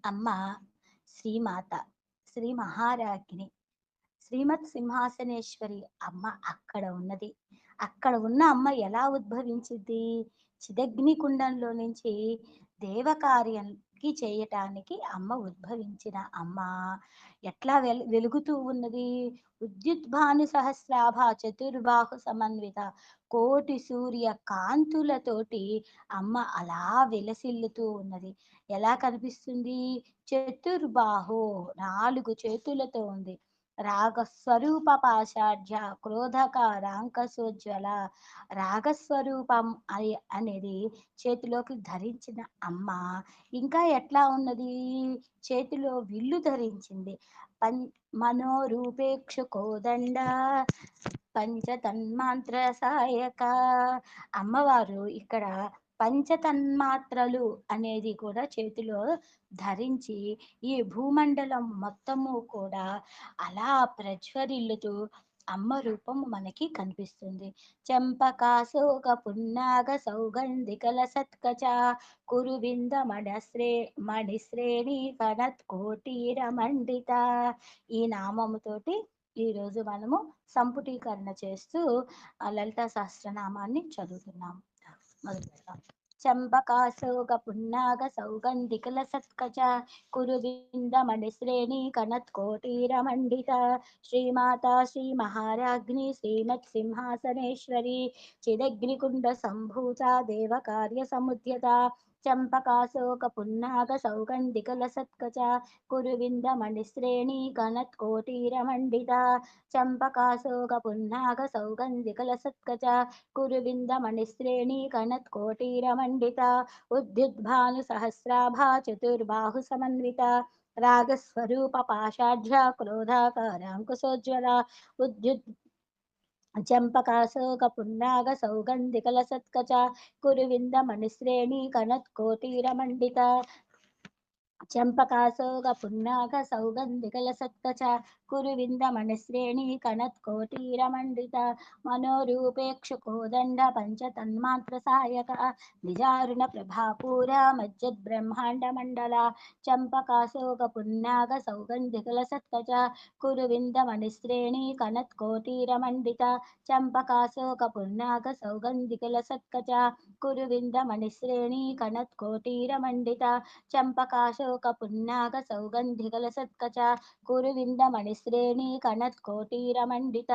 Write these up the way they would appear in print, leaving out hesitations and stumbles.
అమ్మ శ్రీమాత, శ్రీ మహారాజ్ఞి, శ్రీమత్ సింహాసనేశ్వరి అమ్మ అక్కడ ఉన్నది. అక్కడ ఉన్న అమ్మ ఎలా ఉద్భవించింది? చిదగ్ని కుండంలో నుంచి దేవకార్యానికి చేయటానికి అమ్మ ఉద్భవించిన అమ్మ ఎట్లా వెలుగుతూ ఉన్నది? ఉద్యుద్భాను సహస్రాభ చతుర్బాహు సమన్విత కోటి సూర్య కాంతులతోటి అమ్మ అలా విలసిల్లుతూ ఉన్నది. ఎలా కనిపిస్తుంది? చతుర్బాహు, 4 చేతులతో ఉంది. రాగస్వరూప పాషాఢ్య క్రోధకారాంకసోజ్వల, రాగస్వరూపం అనేది చేతిలోకి ధరించిన అమ్మ ఇంకా ఎట్లా ఉన్నది? చేతిలో విల్లు ధరించింది. పం మనోరూపేక్షు కోదండ పంచతన్మాంత్ర సాయక. అమ్మవారు ఇక్కడ పంచతన్మాత్రలు అనేది కూడా చేతిలో ధరించి ఈ భూమండలం మొత్తము కూడా అలా ప్రజ్వరిల్లుతూ అమ్మ రూపము మనకి కనిపిస్తుంది. చంపకాశోక పున్నాగ సౌగంధికల సత్కచ కురువింద మణిశ్రేణి కనత్ కోటీర మండిత. ఈ నామముతోటి ఈరోజు మనము సంపుటీకరణ చేస్తూ ఆ లలితా సహస్రనామాన్ని చదువుతున్నాము. మొదలు పెడదాం. చంపకాశోక పున్నాగ సౌగంధికల సత్కచ కురువింద మణిశ్రేణి కనత్ కోటీర మండిత. శ్రీమాతా శ్రీ మహారాజ్ఞి శ్రీమత్ సింహాసనేశ్వరి చిదగ్నికుండ సంభూత దేవకార్య సముద్యత. చంపకాశోక పున్నాగ సౌగంధికల సత్కచ కురువింద మణిశ్రేణి కనత్ కోటీర మండిత. చంపకాశోక పున్నాగ సౌగంధికల సత్కచ కురువింద మణిశ్రేణి కనత్ కోటీర మండిత. ఉద్యుద్భాను సహస్రాభా చతుర్బాహు సమన్విత రాగస్వరూప పాషాఢ్య క్రోధాకారాంకుశోజ్వల. ఉద్యుద్ చంపకాశోక పున్నాగ సౌగంధికల సత్కచ కురువింద మణిశ్రేణి కనత్ కోటీర మండిత. చంపకాశోక పున్నాగ సౌగంధికల సత్కచ కురువింద మణిశ్రేణి కనత్ కోటీర మండిత. మనోరూపేక్షు కోదండ పంచతన్మాత్ర సాయక నిజారుణ ప్రభాపూర మజ్జద్ బ్రహ్మాండ మండల. చంపకాశోక పున్నాగ సౌగంధికల సత్కచ కురువింద మణిశ్రేణి కనత్ కోటీర మండిత. చంపకాశోక పున్నాగ సౌగంధికల సత్కచ కురువింద మణిశ్రేణి కనత్ కోటీర మండిత. చంపకాశోక పున్నాగ సౌగంధికల సత్కచ కురువింద మణిశ్రేణి కనత్ కోటీర మండిత.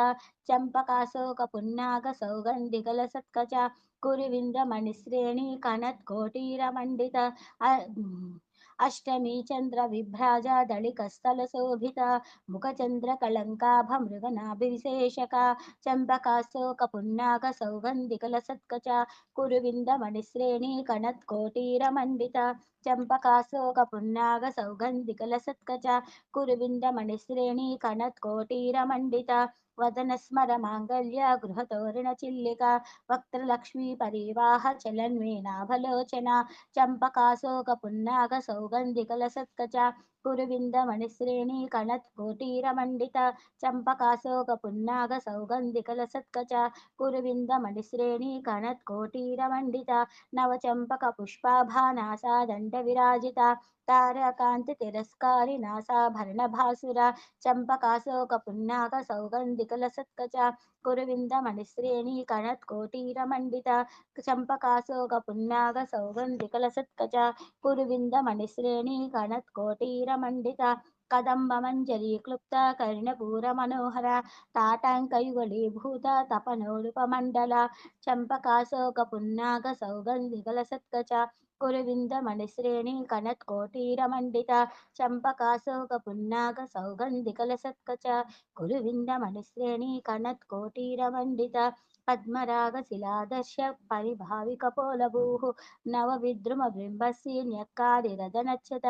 చంపకాశోక పున్నాగ సౌగంధికల సత్కచ కురువింద మణిశ్రేణి కనత్ కోటీర మండిత. అష్టమి చంద్ర విభ్రాజ దళికస్థల శోభిత ముఖచంద్ర కళంకాభ మృగనాభివిశేషక. చంపకాశోక పున్నాగ సౌగంధికల సత్కచ కురువింద మణిశ్రేణి కనత్ కోటీర మండిత. చంపకాశోక పున్నాగ సౌగంధికల సత్కచ కురువింద మణిశ్రేణి కనత్ కోటీర మండిత. వదన స్మర మాంగళ్య గృహతోరణ చిల్లిక వక్త్రలక్ష్మీ పరివాహ చలన్మేనాభలోచన. చంపకాశోక పున్నాగ సౌగంధికల సత్కచ కురువింద మణిశ్రేణి కనత్ కోటీర మండిత. చంపకాశోక పున్నాగ సౌగంధికల సత్కచ కురువింద మణిశ్రేణి కనత్ కోటీర మండిత. నవచంపక పుష్పాభానాసా దండ విరాజిత తారకాంతి తిరస్కారి నాసాభరణ భాసుర. చంపకాశోక పున్నాగ సౌగంధికల సత్కచ కురువింద మణిశ్రేణి కనత్ కోటీర మండిత. చంపకాశోక పున్నాగ సౌగంధికల సత్కచ కురువింద మణిశ్రేణి కనత్ కోటీర మండిత. కదంబ మంజరీ క్లుప్త కర్ణపూర మనోహర తాటంకయుగళీభూత తపనోడుపమండల. చంపకాశోక పున్నాగ సౌగంధికల సత్కచ కురువింద మణిశ్రేణి కనత్ కోటీర మండిత. చంపకాశోక పున్నాగ సౌగంధికల సత్కచ కురువింద మణిశ్రేణి కనత్ కోటీర మండిత. పద్మరాగ శిలాదర్శ పరిభావిక పోలభూః నవ విద్రుమ బింబస్సి న్యక్కాది రదనచ్చత.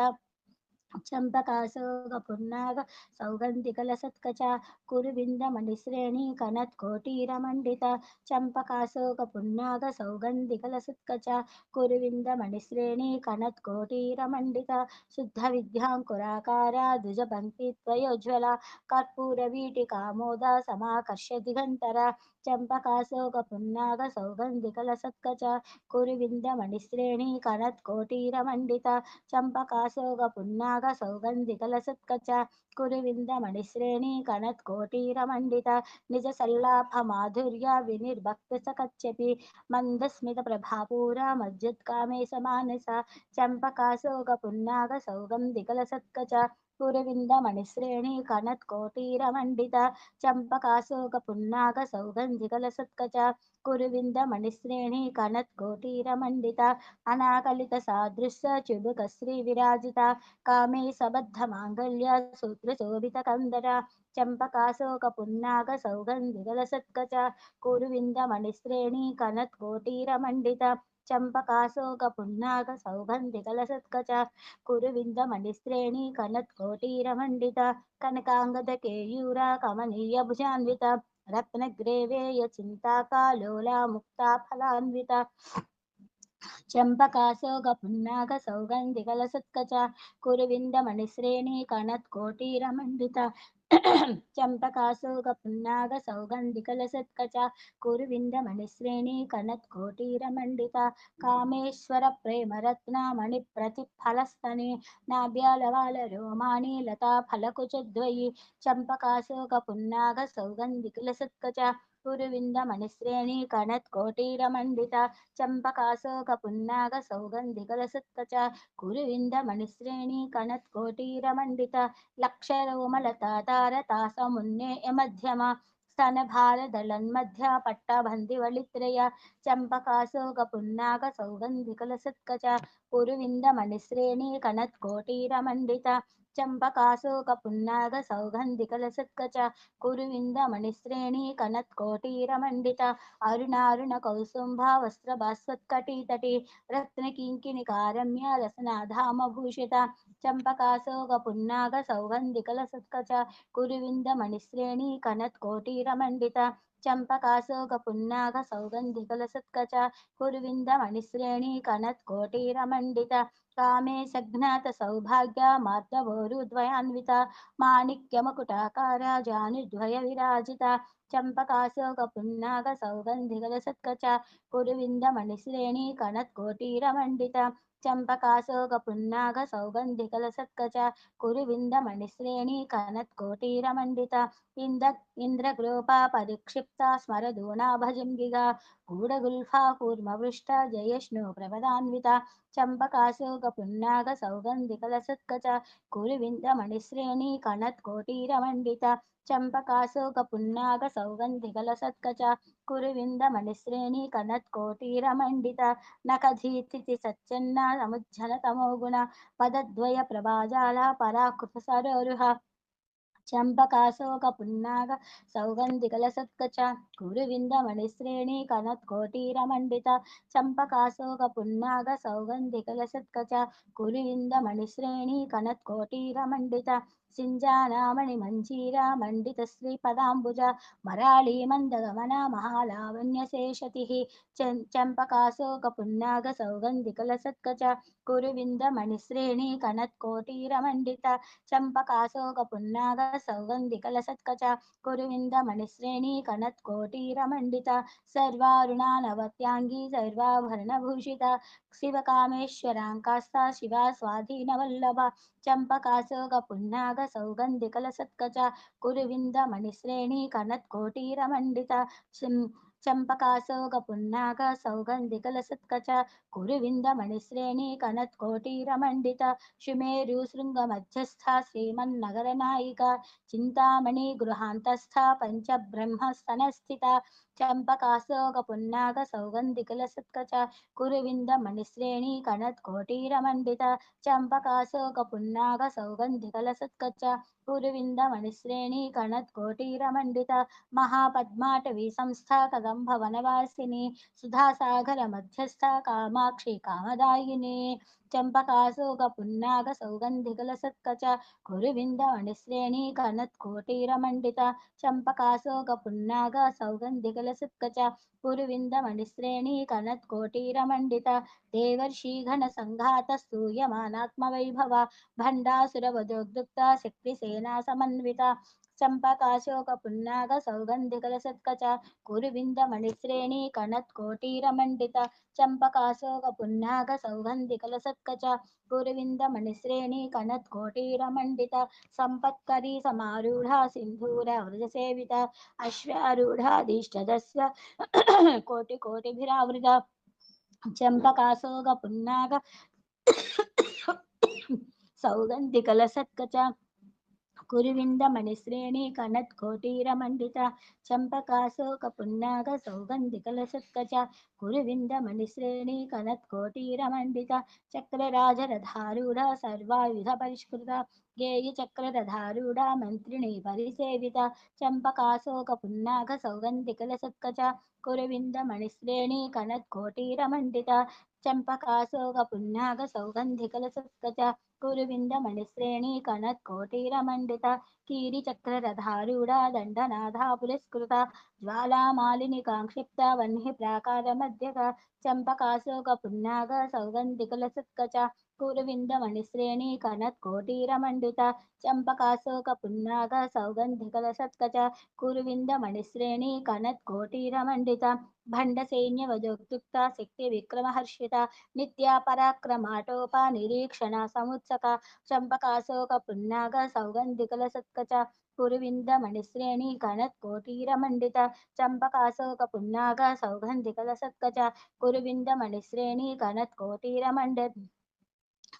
చంపకాశోక పున్నాగ సౌగంధికల సత్కచ కురువింద మణిశ్రేణి కనత్ కోటీర మండిత. చంపకాశోక పున్నాగ సౌగంధికల సత్కచ కురువింద మణిశ్రేణి కనత్ కోటీర మండిత. శుద్ధ విద్యాంకురాకార ద్విజ పంక్తి త్వయోజ్వల కర్పూర వీటికామోద సమాకర్ష దిగంతర. चम्पकाशोकपुन्नागसौगन्धिकलसत्कच कुरुविन्दमणिश्रेणी कनत्कोटीरमण्डित चम्पकाशोकपुन्नागसौगन्धिकलसत्कच कुरुविन्दमणिश्रेणी कनत्कोटीरमण्डित निजसल्लाभमाधुर्य विनिर्भक्तसकच्यपि मन्दस्मितप्रभापूरा मज्जुत्कामे समानसा चम्पकाशोकपुन्नागसौगन्धिकलसत्कच कुरुविन्दमणिश्रेणी कनत्कोटीरमण्डित चम्पकाशोकपुन्नागसौगन्धिकलसत्कच कुरुविन्दमणिश्रेणी कनत्कोटीरमण्डित अनाकलितसादृश्य चुबुकश्रीविराजिता कामे सबद्धमाङ्गल्य सूत्रशोभितकन्दरा चम्पकाशोकपुन्नागसौगन्धिकलसत्कच कुरुविन्दमणिश्रेणी कनत्कोटीरमण्डित चम्पकाशोकपुन्नागसौगन्धिकलसत्कच कुरुविन्दमणिश्रेणी कनत्कोटीरमण्डित कनकाङ्गदकेयूरा कमनीयभुजान्वित रत्नग्रेवेय चिन्ताकालोला मुक्ता फलान्विता चम्पकाशोकपुन्नागसौगन्धिकलसत्कच कुरुविन्दमणिश्रेणी कनत्कोटीरमण्डित चम्पकाशोकपुन्नागसौगन्धिकलसत्कच कुरुविन्दमणिश्रेणी कनत्कोटीरमण्डित कामेश्वरप्रेमरत्नमणिप्रतिफलस्तने नाभ्यालवालरोमाणि लताफलकुचद्वयि चम्पकाशोकपुन्नागसौगन्धिकलसत्कच कुरुविन्दमणिश्रेणी कनत्कोटीरमण्डित चम्पकाशोकपुन्नागसौगन्धिकलसत्कच कुरुविन्दमणिश्रेणी कनत्कोटीरमण्डित लक्षरोमलतातारतासमुन्नेय मध्यमा स्तनभारदलन्मध्य पट्टबन्दिवलित्रय चम्पकाशोकपुन्नागसौगन्धिकलसत्कच कुरुविन्दमणिश्रेणी कनत्कोटीरमण्डित चम्पकाशोकपुन्नागसौगन्धिकलसत्कच कुरुविन्दमणिश्रेणी कनत्कोटीरमण्डित अरुणारुणकौसुम्भा वस्त्रभास्वत्कटितटी रत्नकिङ्किणिकारम्य रसनाधामभूषिता चम्पकाशोकपुन्नागसौगन्धिकलसत्कच कुरुविन्दमणिश्रेणी कनत्कोटीरमण्डित चम्पकाशोकपुन्नागसौगन्धिकलसत्कच कुरुविन्दमणिश्रेणी कनत्कोटीरमण्डित कामे सघ्नातसौभाग्यमार्दवोरुद्वयान्विता माणिक्यमकुटाकारा जानुद्वयविराजिता चम्पकाशोकपुन्नागसौगन्धिकलसत्कच कुरुविन्दमणिश्रेणी कनत्कोटीरमण्डित चम्पकाशोकपुन्नागसौगन्धिकलसत्कच कुरुविन्दमणिश्रेणी कनत्कोटीरमण्डित इन्द्रगृपा परिक्षिप्ता स्मरदूना भजङ्गिगा गूढगुल्फा कूर्मवृष्टा जयष्णु प्रपदान्विता चम्पकाशोकपुन्नागसौगन्धिकलसत्कच कुरुविन्दमणिश्रेणी कनत्कोटीरमण्डित चम्पकाशोकपुन्नागसौगन्धिकलसत्कच कुरुविन्दमणिश्रेणी कनत्कोटीरमण्डित नखधीथिति सच्चन्ना समुज्झनतमो गुण पदद्वयप्रभाजाला पराकृतसरोरुह चम्पकाशोकपुन्नागसौगन्धिकलसत्कच कुरुविन्दमणिश्रेणी कनत्कोटीरमण्डित चम्पकाशोकपुन्नागसौगन्धिकलसत्कच कुरुविन्दमणिश्रेणी कनत्कोटीरमण्डित सिञ्जानामणिमञ्जीरा मण्डितश्रीपदाम्बुज मराळीमन्दगमना महालावण्यशेषतिः चम्पकाशोकपुन्नागसौगन्धिकलसत्कच कुरुविन्दमणिश्रेणी कनत्कोटीरमण्डित चम्पकाशोकपुन्नागसौगन्धिकलसत्कच कुरुविन्दमणिश्रेणी कनत्कोटीरमण्डित सर्वारुणानवत्याङ्गी सर्वाभरणभूषिता शिवकामेश्वराङ्कास्ता शिवा स्वाधीनवल्लभा चम्पकाशोकपुन्नागसौगन्धिकलसत्कच कुरुविन्दमणिश्रेणी कनत्कोटीरमण्डित चम्पकाशोकपुन्नागसौगन्धिकलसत्कच कुरुविन्दमणिश्रेणी कनत्कोटीरमण्डित शुमेरुशृङ्गमध्यस्था श्रीमन्नगरनायिका चिन्तामणि गृहान्तस्था पञ्चब्रह्मस्तनस्थिता चम्पकाशोकपुन्नागसौगन्धिकलसत्कच कुरुविन्दमणिश्रेणी कनत्कोटीरमण्डित चम्पकाशोकपुन्नागसौगन्धिकलसत्कच कुरुविन्दमणिश्रेणी कनत्कोटीरमण्डित महापद्माटवी संस्था कदम्बवनवासिनी सुधासागरमध्यस्था कामाक्षि कामदायिनी चम्पकाशोकपुन्नागसौगन्धिकलसत्कच कुरुविन्दमणिश्रेणी कनत्कोटीरमण्डित चम्पकाशोकपुन्नागसौगन्धिकलसत्कच कुरुविन्दमणिश्रेणी कनत्कोटीरमण्डित देवर्षिगणसङ्घातस्तूयमानात्मवैभव भण्डासुरवधोद्युक्ता शक्तिसेना समन्विता चंपकाशोक पुन्नाग सौगंधिकलसत्कच कुरुविंदमणिश्रेणी कनत्कोटीरमण्डित चंपकाशोक पुन्नाग सौगंधिकलसत्कच कुरुविंदमणिश्रेणी कनत्कोटीरमण्डित संपत्करी समारूढ़ा सिंधूर व्रजसेविता अश्वारूढ़ाधीष्टदस्व कोटि कोटिभिरावृता चंपकाशोक पुन्नाग सौगंधिकलसत्कच कुरुविंदमणिश्रेणी कनत्कोटीरमण्डित चंपकाशोक पुन्नाग सौगंधिकलसत्कच कुरुविंदमणिश्रेणी कनत्कोटीरमण्डित चक्रराजरधारूढा सर्वायुध परिष्कृता गेयचक्ररधारूढा मन्त्रिणी परिसेविता चंपकाशोक पुन्नाग सौगंधिकलसत्कच कुरुविंदमणिश्रेणी कनत्कोटीरमण्डित चंपकाशोक पुन्नाग सौगंधिकलसत्कच कुरुविंदमणिश्रेणी कनत्कोटीरमण्डित कीरिचक्ररधारूढा दण्डनाथा पुरस्कृता ज्वालामालिनिकाङ्क्षिप्ता वह्नि प्राकारमध्यका चंपकाशोक पुन्नाग सौगंधिकलसत्कच कुरुविंदमणिश्रेणी कनत्कोटीरमण्डित चंपकाशोक पुन्नाग सौगंधिकलसत्कच कुरुविंदमणिश्रेणी कनत्कोटीरमण्डित भण्डसैन्यवदोक्तुक्ता शक्तिविक्रमहर्षिता नित्या पराक्रमाटोपा निरीक्षणा समुत्सका चंपकाशोक पुन्नाग सौगंधिकलसत्कच कुरुविंदमणिश्रेणी कनत्कोटीरमण्डित चंपकाशोक पुन्नाग सौगंधिकलसत्कच कुरुविंदमणिश्रेणी कनत्कोटीरमण्डित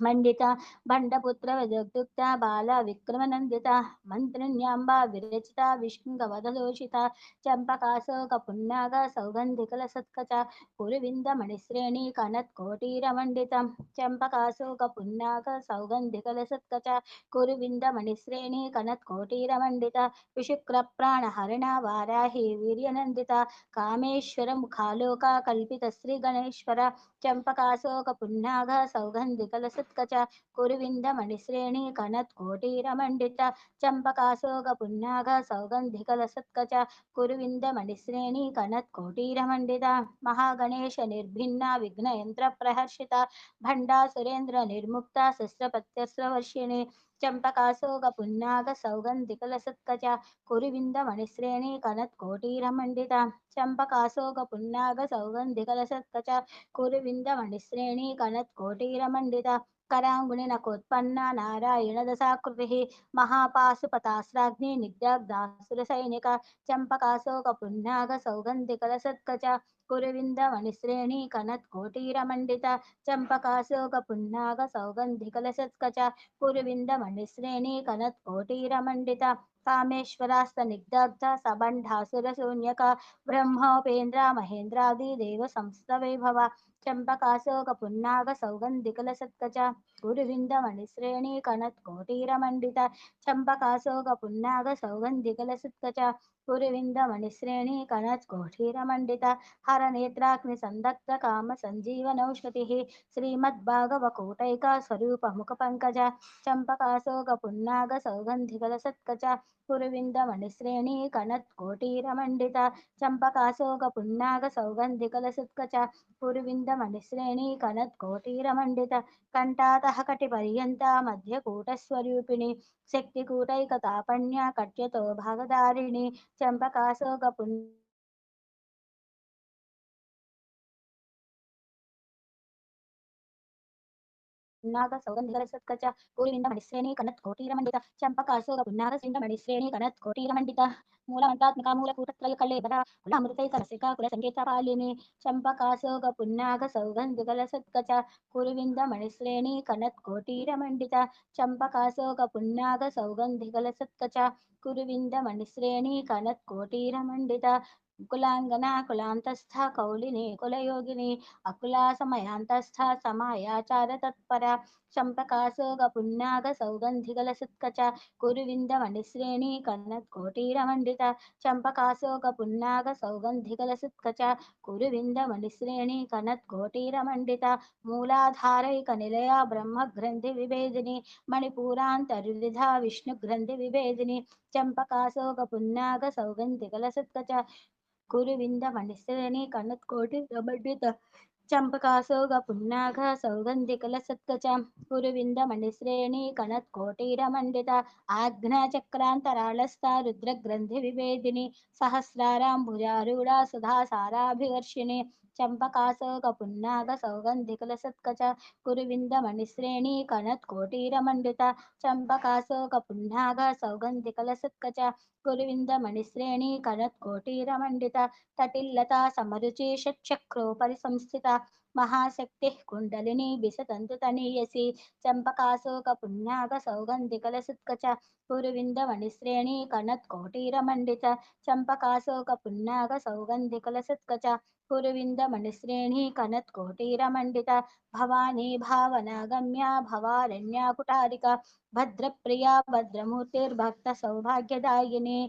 मंडिता भंडपुत्र विदग्धुक्ता बाला विक्रमनंदिता मंत्रिण्यांबा विरचिता विष्णुगवधदोषिता चंपकाशोक पुन्नाग सौगंधिकलसत्कच कुरुविंदमणिश्रेणी कनत्कोटीरमण्डित चंपकाशोक पुन्नाग सौगंधिकलसत्कच कुरुविंदमणिश्रेणी कनत्कोटीरमण्डित विशुक्रप्राणहरिणा वाराही वीर्यनंदिता कामेश्वर मुखालोका कल्पित श्री गणेश्वर चंपकाशोक पुन्नाग सौगंधिकलसत्कच कुरुविंदमणिश्रेणी कनत्कोटीरमण्डित चंपकाशोक पुन्नाग सौगंधिकलसत्कच कुरुविंदमणिश्रेणी कनत्कोटीरमण्डित महागणेश निर्भिन्ना विघ्नयंत्र प्रहर्षिता भंडा सुरेंद्र निर्मुक्ता शस्त्रपत्यस्त्रवर्षिणी चंपकाशोक पुन्नाग सौगंधिकलसत्कच कुरुविंदमणिश्रेणी कनत्कोटीरमण्डित चंपकाशोक पुन्नाग सौगंधिकलसत्कच कुरुविंदमणिश्रेणी कनत्कोटीरमण्डित कराङ्गुणिनकोत्पन्ना नारायणदशाकृतिः महापाशुपतास्राग्नि निग्धदासुरसैनिका चंपकाशोक पुन्नाग सौगंधिकलसत्कच कुरुविंदमणिश्रेणी कनत्कोटीरमण्डित चंपकाशोक पुन्नाग सौगंधिकलसत्कच कुरुविंदमणिश्रेणी कनत्कोटीरमण्डित कामेश्वरास्तनिग्धग्ध सबण्ढासुरशून्यका ब्रह्मोपेन्द्र महेन्द्रादि देव संस्तवैभव चंपकाशोक पुन्नाग सौगंधिकलसत्कच कुरुविंदमणिश्रेणी कनत्कोटीरमण्डित चंपकाशोक पुन्नाग सौगंधिकलसत्कच कुरुविंदमणिश्रेणी कनत्कोटीरमण्डित हरनेत्राग्निसन्दग्ध काम संजीवनौषधिः श्रीमद्भागवकोटैका स्वरूप मुखपङ्कज चंपकाशोक पुन्नाग सौगंधिकलसत्कच कुरुविंदमणिश्रेणी कनत्कोटीरमण्डित चंपकाशोक पुन्नाग सौगंधिकलसत्कच कुरुविंदमणिश्रेणी कनत्कोटीरमण्डित कंठातः कटिपर्यन्ता मध्यकूटस्वरूपिणी शक्तिकूटैकतापन्या कट्यतो भागधारिणी चंपकाशोक पुन्नाग सौगंधिकलसत्कच कुरुविंदमणिश्रेणी कनत्कोटीरमण्डित चंपकाशोक पुन्नाग सिंहमणिश्रेणी कनत्कोटीरमण्डित मूलमन्त्रात्मिका मूलकूटत्रयकल्लेबरा कुलामृतैकरसिका कुलसङ्गीतपालिनी चंपकाशोक पुन्नाग सौगंधिकलसत्कच कुरुविंदमणिश्रेणी कनत्कोटीरमण्डित चंपकाशोक पुन्नाग सौगंधिकलसत्कच कुरुविंदमणिश्रेणी कनत्कोटीरमण्डित कुलांगना कुलांतस्था कौलिनी कुलयोगिनी अकुला समयांतस्था समायाचार तत्परा चंपकाशोक पुन्नाग सौगंधिकलसत्कच कुरुविंदमणिश्रेणी कनत्कोटीरमण्डित चंपकाशोक पुन्नाग सौगंधिकलसत्कच कुरुविंदमणिश्रेणी कनत्कोटीरमण्डित मूलाधारैकनिलया ब्रह्मग्रन्थि विभेदिनी मणिपूरान्तर्विधा विष्णुग्रन्थि विभेदिनी चंपकाशोक पुन्नाग सौगंधिकलसत्कच कुरुविंदमणिश्रेणी कनत्कोटीरमण्डित चंपकासोग पुन्नाग सौगंधिकलसत्कच कुरुविंदमणिश्रेणी कनत्कोटीरमण्डिता आज्ञाचक्रान्तराळस्था रुद्रग्रन्थिविभेदिनी सहस्राराम्बुजारूढा सुधासाराभिवर्षिणी चंपकासोग पुन्नाग सौगंधिकलसत्कच कुरुविंदमणिश्रेणी कनत्कोटीरमण्डिता चंपकासोग पुन्नाग सौगंधिकलसत्कच कुरुविंदमणिश्रेणी कनत्कोटीरमण्डिता तटिल्लता समरुचि षट्चक्रोपरि संस्थिता महाशक्तिः कुण्डलिनी विशतन्तुतनीयसी चम्पकाशोकपुन्याग सौगन्धिकलसुत्कच कुरुविन्दमणिश्रेणी कनत्कोटीरमण्डित चम्पकाशोकपुन्याग सौगन्धिकलसुत्कच कुरुविन्दमणिश्रेणी कनत्कोटीरमण्डित भवानी भावनागम्या भवारण्या कुटारिका भद्रप्रिया भद्रमूर्तिर्भक्तसौभाग्यदायिनी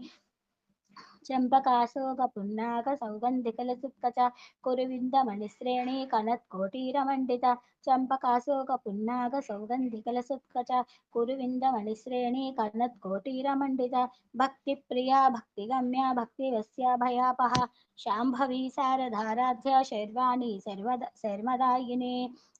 चंपकाशोक पुन्नाग सौगंधिकलसुत्कच कुरुविंदमणिश्रेणी कनत्कोटीरमण्डिता चंपकाशोक पुन्नाग सौगंधिकलसुत्कच कुरुविंदमणिश्रेणी कनत्कोटीरमण्डिता भक्तिप्रिया भक्तिगम्या भक्तिवस्या भयापहा शाम्भवी शारदाराध्या शर्वाणी शर्मदायिनी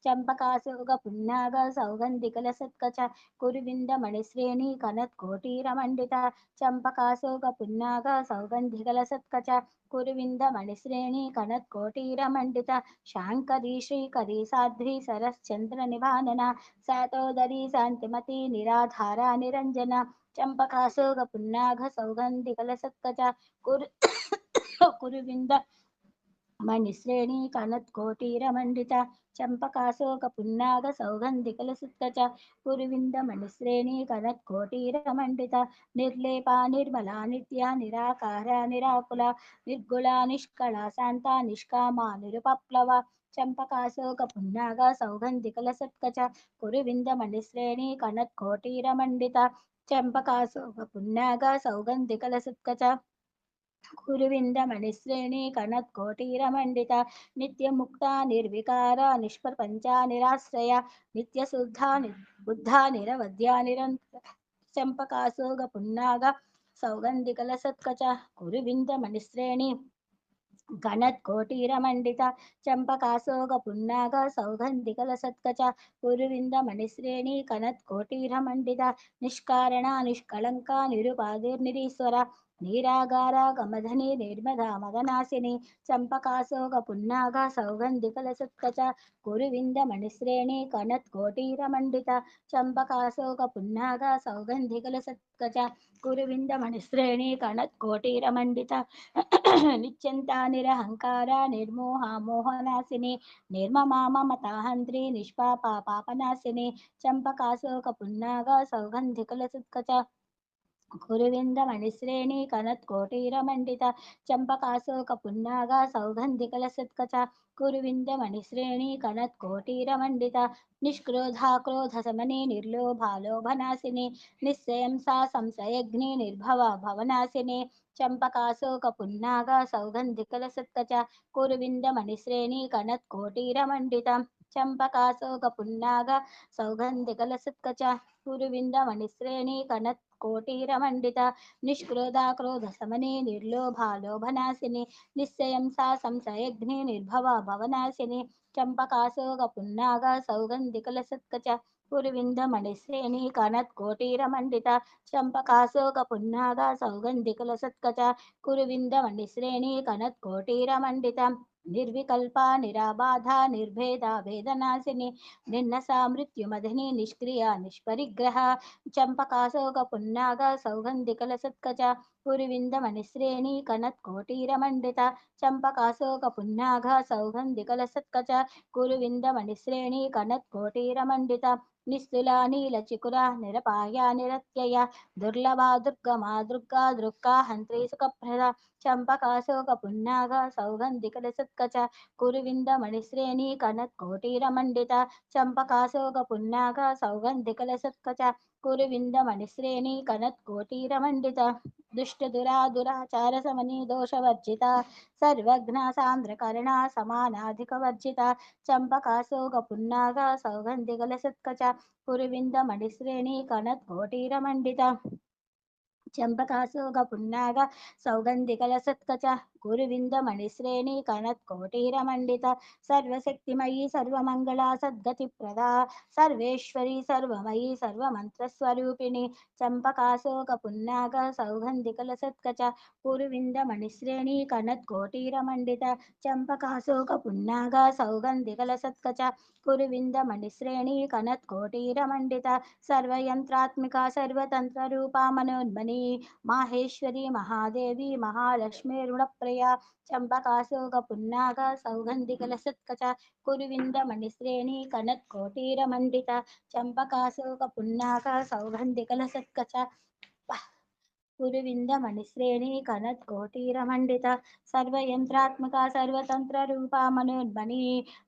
चंपकाशोक पुन्नाग सौगंधिकलसत्कच कुरुविंदमणिश्रेणी कनत्कोटीरमण्डिता चंपकाशोक पुन्नाग सौगंधिकलसत्कच कुरुविंदमणिश्रेणी कनत्कोटीरमण्डित शाङ्करी श्रीकरी साध्वी सरश्चन्द्रनिभानना सातोदरी शान्तिमती निराधारा निरञ्जना चंपकाशोक पुन्नाग सौगंधिकलसत्कच कुरुविंद मणिश्रेणी कनत्कोटीरमण्डिता चंपकाशोक पुन्नाग सौगंधिकलसुत्कच कुरुविंदमणिश्रेणी कनत्कोटीरमण्डिता निर्लेपा निर्मला नित्या निराकारा निराकुला निर्गुणा निष्कला शांता निष्कामा निरुपप्लवा चंपकाशोक पुन्नाग सौगंधिकलसत्कच कुरुविंदमणिश्रेणी कनत्कोटीरमण्डिता चंपकाशोक पुन्नाग सौगंधिकलसत्कच कुरुविंदमणिश्रेणी कनत्कोटीरमण्डिता नित्यमुक्ता निर्विकारा निष्प्रपञ्चा निराश्रया नित्यशुद्धा बुद्धा निरवध्या निरन्तर चंपकासोग पुन्नाग सौगंधिकलसत्कच कुरुविंदमणिश्रेणी कनत्कोटीरमण्डिता चंपकाशोक पुन्नाग सौगंधिकलसत्कच कुरुविंदमणिश्रेणी कनत्कोटीरमण्डिता निष्कारणा निष्कलंका निरुपाधिर्निरीश्वरा निरागारा गमधनी निर्मदा मदनासिनी चंपकाशोक पुन्नाग सौगंधिकलसत्कच कुरुविंदमणिश्रेणी कनत्कोटीरमण्डिता चंपकाशोक पुन्नाग सौगंधिकलसत्कच कुरुविंदमणिश्रेणी कनत्कोटीरमण्डिता नित्यंता निरहंकारा निर्मोहा मोहनासिनी निर्ममा ममताहंत्री निष्पापा पापनाशिनी चंपकाशोक पुन्नाग सौगंधिकलसुत्कच कुरुविंदमणिश्रेणी कनत्कोटीरमण्डिता चंपकाशोक पुन्नाग सौगंधिकलसत्कच कुरुविंदमणिश्रेणी कनत्कोटीरमण्डिता निष्क्रोधा क्रोधशमनी निर्लोभा लोभनाशिनी निश्चयं सा संशयग्नि निर्भवा भवनाशिनी चंपकाशोक पुन्नाग सौगंधिकलसत्कच कुरुविंदमणिश्रेणी कनत्कोटीरमण्डिता चंपकाशोक पुन्नाग सौगंधिकलसत्कच कुरुविंदमणिश्रेणी कनत्कोटीरमण्डिता निष्क्रोधा क्रोधशमनी निर्लोभा लोभनाशिनी निश्चयं सा संशयग्नि निर्भवा भवनाशिनी चंपकाशोक पुन्नाग सौगंधिकलसत्कच कुरुविंदमणिश्रेणी कनत्कोटीरमण्डिता चंपकाशोक पुन्नाग सौगंधिकलसत्कच कुरुविंदमणिश्रेणी कनत्कोटीरमण्डिता निर्विकल्पा निराबाधा निर्भेदा वेदनाशिनी निर्नसा मृत्युमधिनी निष्क्रिया निष्परिग्रह चंपकाशोक पुन्नाग सौगंधिकलसत्कच कुरुविंदमणिश्रेणी कनत्कोटीरमण्डिता चंपकाशोक पुन्नाग सौगंधिकलसत्कच कुरुविंदमणिश्रेणी कनत्कोटीरमण्डिता निस्तुला नीलचिकुरा निरपाया निरत्यया दुर्लभा दुर्गमा दुर्गा दृक्का हंत्री सुखप्रदा चंपकाशोक पुन्नाग सौगंधिकलसत्कच कुरुविंदमणिश्रेणी कनत्कोटीरमण्डिता चंपकाशोक पुन्नाग सौगंधिकलसत्कच कुरुविंदमणिश्रेणी कनत्कोटीरमण्डिता दुष्टदुरा दुराचार समनी दोषवर्जिता सर्वघ्ना सान्द्रकर्णा समानाधिकवर्जिता चंपकाशोक पुन्नाग सौगंधिकलसत्कच कुरुविंदमणिश्रेणी कनत्कोटीरमण्डिता चंपकाशोक पुन्नाग सौगंधिकलसत्कच कुरुविन्दमणिश्रेणी कनत्कोटीरमण्डित सर्वशक्तिमयी सर्वमङ्गला सद्गतिप्रदा सर्वेश्वरी सर्वमयी सर्वमन्त्रस्वरूपिणी चम्पकाशोकपुन्नाग सौगन्धिकलसत्कच कुरुविन्दमणिश्रेणी कनत्कोटीरमण्डित चम्पकाशोकपुन्नाग सौगन्धिकलसत्कच कुरुविन्दमणिश्रेणी कनत्कोटीरमण्डित सर्वयन्त्रात्मिका सर्वतन्त्ररूपा मनोन्मनी माहेश्वरी महादेवी महालक्ष्मीर्गुणप्रिया चम्पकाशोकपुन्नाग सौगन्धिकलसत्कच कुरुविन्दमणिश्रेणी कनत्कोटीरमण्डित चम्पकाशोकपुन्नाग सौगन्धिकलसत्कच कुरुविन्दमणिश्रेणी कनत्कोटीरमण्डित सर्वयन्त्रात्मका सर्वतन्त्ररूपा मनोन्मनी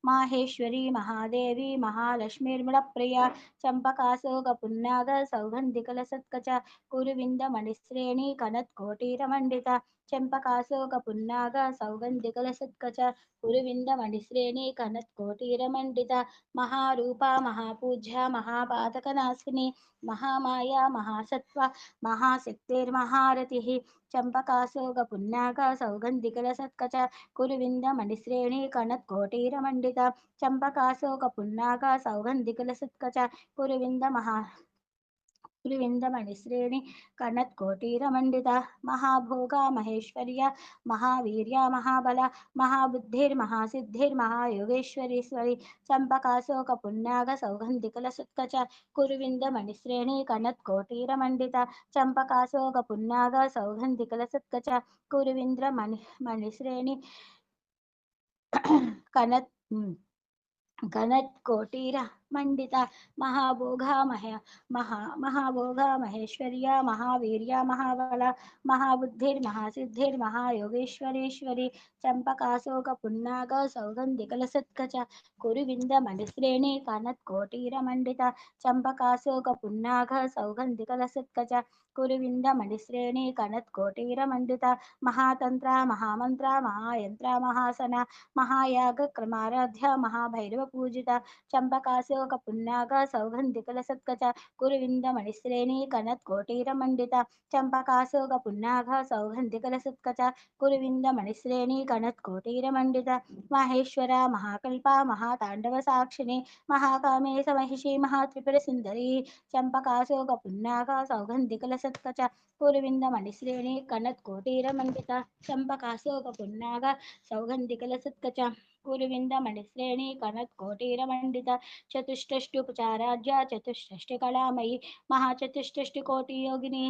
माहेश्वरी महादेवी महालक्ष्मीर्गुणप्रिया चम्पकाशोकपुन्नाग सौगन्धिकलसत्कच कुरुविन्दमणिश्रेणी कनत्कोटीरमण्डित चम्पकाशोकपुन्नाग सौगन्धिकलसत्कच कुरुविन्दमणिश्रेणी कनत्कोटीरमण्डित महारूपा महापूज्या महापातकनाशिनी महामाया महासत्त्वा महाशक्तिर्महारथिः चम्पकाशोकपुन्नाग सौगन्धिकलसत्कच कुरुविन्दमणिश्रेणी कनत्कोटीरमण्डित चम्पकाशोकपुन्नाग सौगन्धिकलसत्कच कुरुविन्दमणिश्रेणी कनत्कोटीरमण्डित महाभोगा महेश्वर्या महावीर्या महाबला महाबुद्धिर्महासिद्धिर्महायोगेश्वरीश्वरी चम्पकाशोकपुन्नाग सौगन्धिकलसत्कच कुरुविन्दमणिश्रेणी कनत्कोटीरमण्डित चम्पकाशोकपुन्नाग सौगन्धिकलसत्कच कुरुविन्द्रमणिश्रेणी कनत् कनत्कोटीरमण्डित महाभोगा महेश्वर्या महावीर्या महाबला महाबुद्धिर्महासिद्धिर्महायोगेश्वरीश्वरी चम्पकाशोकपुन्नाग सौगन्धिकलसत्कच कुरुविन्दमणिश्रेणी कनत्कोटीरमण्डित चम्पकाशोकपुन्नाग सौगन्धिकलसत्कच कुरुविन्दमणिश्रेणी कनत्कोटीरमण्डित महातन्त्रा महामन्त्रा महायन्त्रा महासना महायागक्रमाराध्या महाभैरवपूजिता चम्पकाशोकपुन्नाग सौगन्धिकलसत्कच कुरुविन्दमणिश्रेणी कनत्कोटीरमण्डित चम्पकाशोकपुन्नाग सौगन्धिकलसत्कच कुरुविन्दमणिश्रेणी कनत्कोटीरमण्डित माहेश्वरा महाकल्पा महाताण्डवसाक्षिणी महाकामे समहिषी महात्रिपुरसुन्दरी चम्पकाशोकपुन्नाग सौगन्धिकलसत्कच कुरुविन्दमणिश्रेणी कनत्कोटीरमण्डित चम्पकाशोकपुन्नाग सौगन्धिकलसत्कच कुरुविन्दमणिश्रेणी कनत्कोटीरमण्डित चतुष्षष्ट्युपचाराढ्या चतुष्षष्टिकलामयी महाचतुष्षष्टिकोटियोगिनी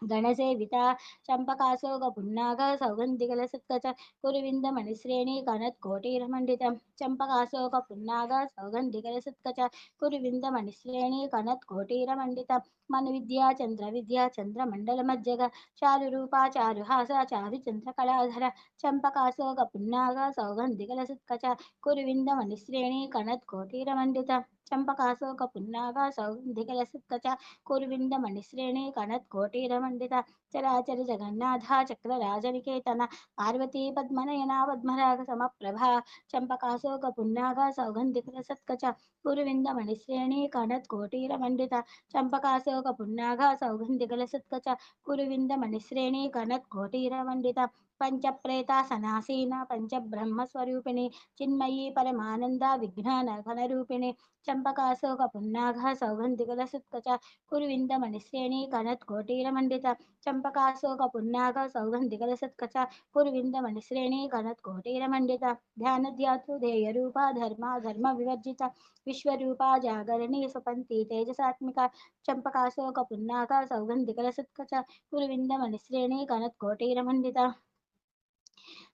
गणसेविता चम्पकाशोकपुन्नाग सौगन्धिकलसत्कच कुरुविन्दमणिश्रेणी कनत्कोटीरमण्डित चम्पकाशोकपुन्नाग सौगन्धिकलसत्कच कुरुविन्दमणिश्रेणी कनत्कोटीरमण्डित मनुविद्या चन्द्रविद्या चन्द्रमण्डलमज्जग चारुरूपा चारुहासा चारुचन्द्रकलाधर चम्पकाशोकपुन्नाग सौगन्धिकलसत्कच कुरुविन्दमणिश्रेणी कनत्कोटीरमण्डित चम्पकाशोकपुन्नाग सौगन्धिकलसत्कच कुरुविन्दमणिश्रेणी कनत्कोटीरमण्डित चराचर जगन्नाथ चक्रराजनिकेतन पार्वती पद्मनयना पद्मराग समप्रभा चम्पकाशोकपुन्नाग सौगन्धिकलसत्कच कुरुविन्दमणिश्रेणी कनत्कोटीरमण्डित चम्पकाशोकपुन्नाग सौगन्धिकलसत्कच कुरुविन्दमणिश्रेणी कनत्कोटीरमण्डित पंचप्रेतासनासीन पंचब्रह्मस्वरूपिणी चिन्मयी परमानंदा विघ्नघनरूपिणी चम्पकाशोकपुन्नाग सौगन्धिकलसत्कच कुरुविन्दमणिश्रेणी कनत्कोटीरमण्डित चम्पकाशोकपुन्नाग सौगन्धिकलसत्कच कुरुविन्दमणिश्रेणी कनत्कोटीरमण्डित ध्यानध्यातृधेयरूपा धर्मा धर्मविवर्जित विश्वरूपा जागरणी सुपन्ती तेजसात्मिका चम्पकाशोकपुन्नाग सौगन्धिकलसत्कच कुरुविन्दमणिश्रेणी कनत्कोटीरमण्डित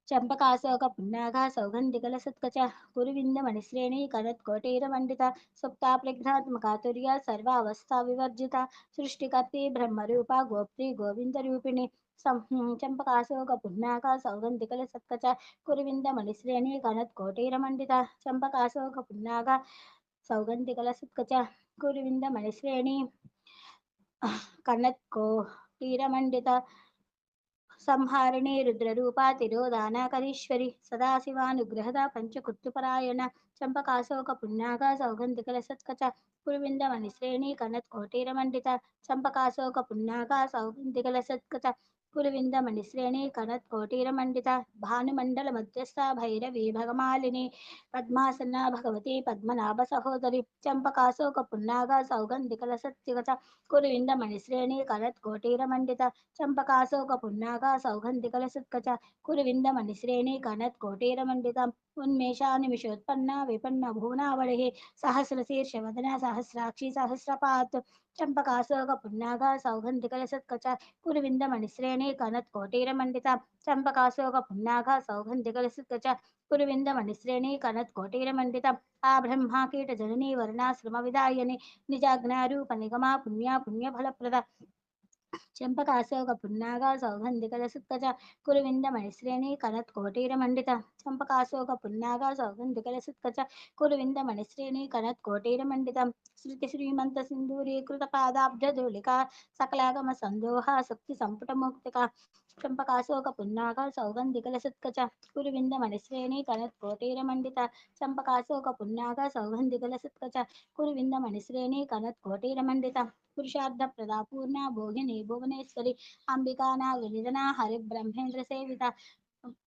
चम्पकाशोकपुन्नाग सौगन्धिकलसत्कच कुरुविन्दमणिश्रेणी कनत्कोटीरमण्डित सुप्ता प्रघ्नात्मकातुर्या सर्वावस्था विवर्जिता सृष्टिकर्त्री ब्रह्मरूपा गोप्त्री गोविन्दरूपिणी चम्पकाशोकपुन्नाग सौगन्धिकलसत्कच कुरुविन्दमणिश्रेणी कनत्कोटीरमण्डित चम्पकाशोकपुन्नाग सौगन्धिकलसत्कच कुरुविन्दमणिश्रेणी कनत्कोटीरमण्डित संहारिणी रुद्ररूपा तिरोधानकरीश्वरी सदाशिवानुग्रहदा पंचकुत्तुपरायण चम्पकाशोकपुन्नाग सौगन्धिकलसत्कच कुरुविन्दमणिश्रेणी कनत्कोटीरमण्डित चम्पकाशोकपुन्नाग सौगन्धिकलसत्कच कुरुविन्दमणिश्रेणी कनत्कोटीरमण्डिता भानुमण्डलमध्यस्था भैरवी भगमालिनी पद्मासना भगवती पद्मनाभसहोदरी चम्पकाशोकपुन्नागा सौगन्धिकलसत्युगता कुरुविन्दमणिश्रेणी कनत्कोटीरमण्डिता चम्पकाशोकपुन्नागा सौगन्धिकलसत्कचा कुरुविन्दमणिश्रेणी कनत्कोटीरमण्डिता उन्मेषानिमिषोत्पन्ना विपन्ना भुवनावलिः सहस्रशीर्षवदना सहस्राक्षी सहस्रपात् चम्पकाशोकपुन्नागा सौगन्धिकलसत्कचा कुरुविन्दमणिश्रेणी कनत्कोटीरमण्डिता चम्पकाशोकपुन्नागा सौगन्धिकलसत्कचा कुरुविन्दमणिश्रेणी कनत्कोटीरमण्डिता ब्रह्मा कीटजननी वर्णाश्रमविदायिनी निजाज्ञारूपनिगमा पुण्या पुण्यफलप्रदा चंपकाशोकपुन्नागा सौगन्धिकलसत्कचा कुरुविन्दमणिश्रेणी कनत्कोटीरमण्डिता चंपकाशोकपुन्नागा सौगन्धिकलसत्कचा कुरुविन्दमणिश्रेणी कनत्कोटीरमण्डिता श्रुतिश्रीमन्तसिन्दूरीकृतपादाब्जधूलिका सकलागमसन्दोहा शक्तिसम्पुटमुक्तिका चंपकाशोकपुन्नागा सौगन्धिकलसत्कचा कुरुविन्दमणिश्रेणी कनत्कोटीरमण्डिता चंपकाशोकपुन्नागा सौगन्धिकलसत्कचा कुरुविन्दमणिश्रेणी कनत्कोटीरमण्डिता पुरुषार्थप्रदा पूर्णा भोगिनी भुवनेश्वरी अंबिका नागनिधना हरिब्रह्मेन्द्र सेविता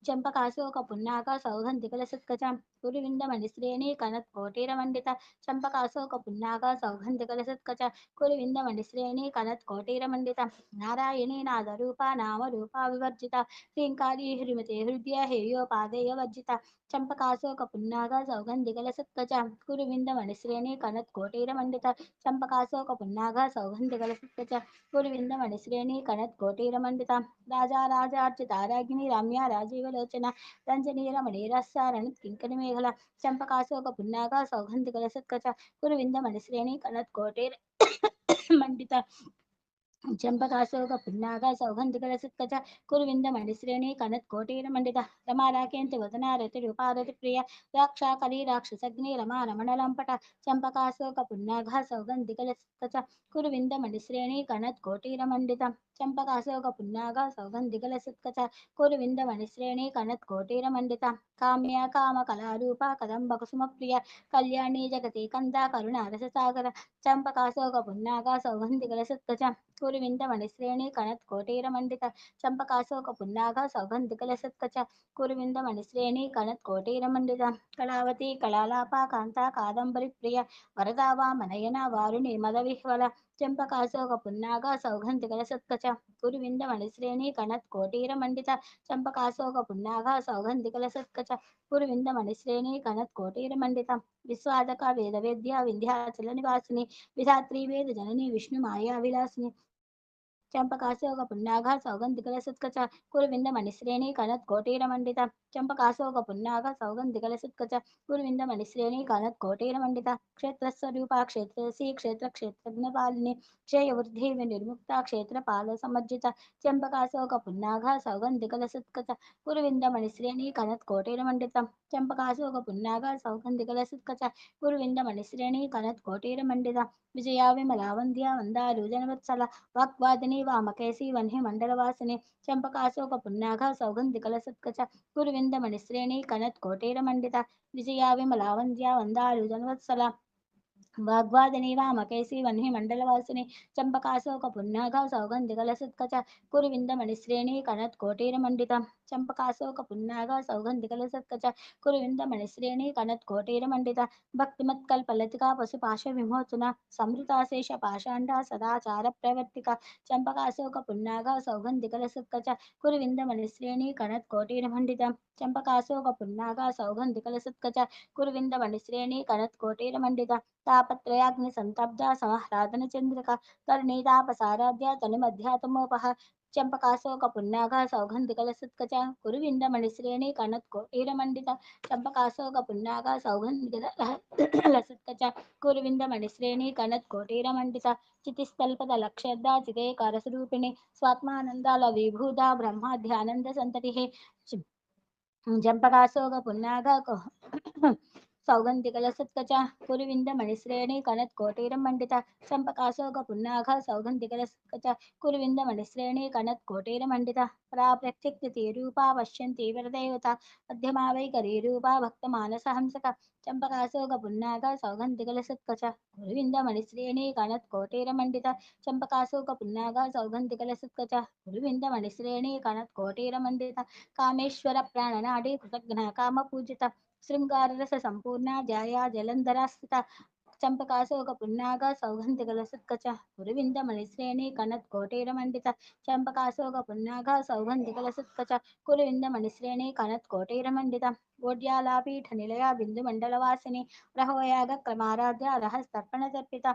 चंपकाशोकपुन्नाका सौगन्धिकलसत्कचा कुरुविन्दमणिश्रेणी कनत्कोटीरमण्डिता चंपकाशोकपुन्नाका सौगन्धिकलसत्कचा कुरुविन्दमणिश्रेणी कनत्कोटीरमण्डिता नारायणी नादरूपा नामरूपा विवर्जिता ह्रीङ्कारी ह्रीमते हृदय हेयोपादेय वर्जिता चंपकाशोकपुन्नाका सौगन्धिकलसत्कचा कुरुविन्दमणिश्रेणी कनत्कोटीरमण्डिता चंपकाशोकपुन्नाका सौगन्धिकलसत्कचा कुरुविन्दमणिश्रेणी कनत्कोटीरमण्डिता राजा राजार्चिता राज्ञी रम्या राजीवलोचना रञ्जनी रमणीरस्सारणित किङ्कणिमेखला चंपकाशोकपुन्नाका सौगन्धिकलसत्कचा कुरुविन्दमणिश्रेणी कनत्कोटीर मंडिता चंपकाशोकपुन्नागा सौगन्धिकलसत्कचा कुरुविन्दमणिश्रेणी कनत्कोटीरमण्डिता रमा राकेन्तिवदना रतिरूपारतिप्रिया राक्षाकरी राक्षसग्नि रमा रमणलम्पटा चंपकाशोकपुन्नागा सौगन्धिकलसत्कचा कुरुविन्दमणिश्रेणी कनत्कोटीरमण्डिता चंपकाशोकपुन्नागा सौगन्धिकलसत्कचा कुरुविन्दमणिश्रेणी कनत्कोटीरमण्डिता काम्या कामकलारूपा कदम्बकुसुमप्रिया कल्याणी जगति कन्दा करुणारससागर चंपकाशोकपुन्नागा सौगन्धिकलसत्कचा कुरुविन्दमणिश्रेणी कनत्कोटीरमण्डिता चंपकाशोकपुन्नागा सौगन्धिकलसत्कचा कुरुविन्दमणिश्रेणी कनत्कोटीरमण्डिता कलावती कलालापा कान्ता कादम्बरिप्रिया वरदा वामनयना वारुणी मदविह्वला चंपकाशोकपुन्नागा सौगन्धिकलसत्कचा कुरुविन्दमणिश्रेणी कनत्कोटीरमण्डिता चंपकाशोकपुन्नागा सौगन्धिकलसत्कचा कुरुविन्दमणिश्रेणी कनत्कोटीरमण्डिता विश्वादका वेदवेद्या विन्ध्याचलनिवासिनी विधात्री वेदजननी विष्णुमाया विलासिनी चंपकाशोकपुन्नागा सौगन्धिकलसत्कचा कुरुविन्दमणिश्रेणी कनत्कोटीरमण्डिता चंपकाशोकपुन्नागा सौगन्धिकलसत्कचा कुरुविन्दमणिश्रेणी कनत्कोटीरमण्डिता क्षेत्रस्वरूपा क्षेत्रसी क्षेत्रक्षेत्रज्ञपालिनी क्षेयवृद्धि विनिर्मुक्ता क्षेत्रपालसमर्जिता चंपकाशोकपुन्नागा सौगन्धिकलसत्कचा कुरुविन्दमणिश्रेणी कनत्कोटीरमण्डिता चंपकाशोकपुन्नागा सौगन्धिकलसत्कचा कुरुविन्दमणिश्रेणी कनत्कोटीरमण्डिता विजया विमला वन्द्या वन्दारु जनवत्सला वाग्वादिनी वामकेशी वह्नि मंडलवासिनी चंपकाशोकपुन्नागा सौगन्धिकलसत्कचा कुरुविन्दमणिश्रेणी कनत्कोटीरमण्डिता विजया विमला वन्द्या वन्दारु जनवत्सला वाग्वादिनी वामकेशी वह्नि मंडलवासिनी चंपकाशोकपुन्नागा सौगन्धिकलसत्कचा कुरुविन्दमणिश्रेणी कनत्कोटीरमण्डिता चंपकाशोकपुन्नागा सौगन्धिकलसत्कचा कुरुविन्दमणिश्रेणी कनत्कोटीरमण्डिता भक्तिमत्कल्पलतिका पशुपाशविमोचना समृताशेष पाषाण्डा सदाचार प्रवर्तिका चंपकाशोकपुन्नागा सौगन्धिकलसत्कचा कुरुविन्दमणिश्रेणी कनत्कोटीरमण्डिता चंपकाशोकपुन्नागा सौगन्धिकलसत्कचा कुरुविन्दमणिश्रेणी कनत्कोटीरमण्डिता तापत्रयाग्निसन्तब्धा समाह्लादनचन्द्रिका तरणीतापसाराध्या तनुमध्यातमोपः चंपकाशोकपुन्नागा सौगन्धिकलसत्कचा कुरुविन्दमणिश्रेणी कनत्कोटीरमण्डिता चंपकाशोकपुन्नागा सौगन्धिकलसत्कचा कुरुविन्दमणिश्रेणी कनत्कोटीरमण्डिता चितिस्थल्पदलक्षद्दा चितेकारस्वरूपिणी स्वात्मानन्दाल विभूता ब्रह्माध्यानन्दसन्ततिः चंपकाशोकपुन्नागा सौगन्धिकलसत्कच कुरुविन्दमणिश्रेणी कनत्कोटीरमण्डित चम्पकाशोकपुन्नाघ सौगन्धिकलसत्कच कुरुविन्दमणिश्रेणी कनत्कोटीरमण्डित पराप्रत्यक्तिरूपा पश्यन्ति वरदेवता मध्यमा वैकरीरूपा भक्तमानसहंसक चम्पकाशोकपुन्नाघ सौगन्धिकलसत्कच कुरुविन्दमणिश्रेणी कनत्कोटीरमण्डित चम्पकाशोकपुन्नाघ सौगन्धिकलसत्कच कुरुविन्दमणिश्रेणी कनत्कोटीरमण्डित कामेश्वर प्राणनाडी कृतघ्न कामपूजित శృంగారరస సంపూర్ణ జాయా జలంధరా స్థిత చంపకాశోక పున్నాగ సౌగంధికలసత్కచ గురువింద మణిశ్రేణి కనత్ కోటీర మండిత చంపకాశోక పున్నాగ సౌగంధికలసత్కచ కురువింద మణిశ్రేణి కనత్ కోటీర మండిత ఓడ్యాలాపీఠ నిలయ బిందు మండలవాసిని రహోయాగ క్రమారాధ్య రహస్తర్పణ తర్పిత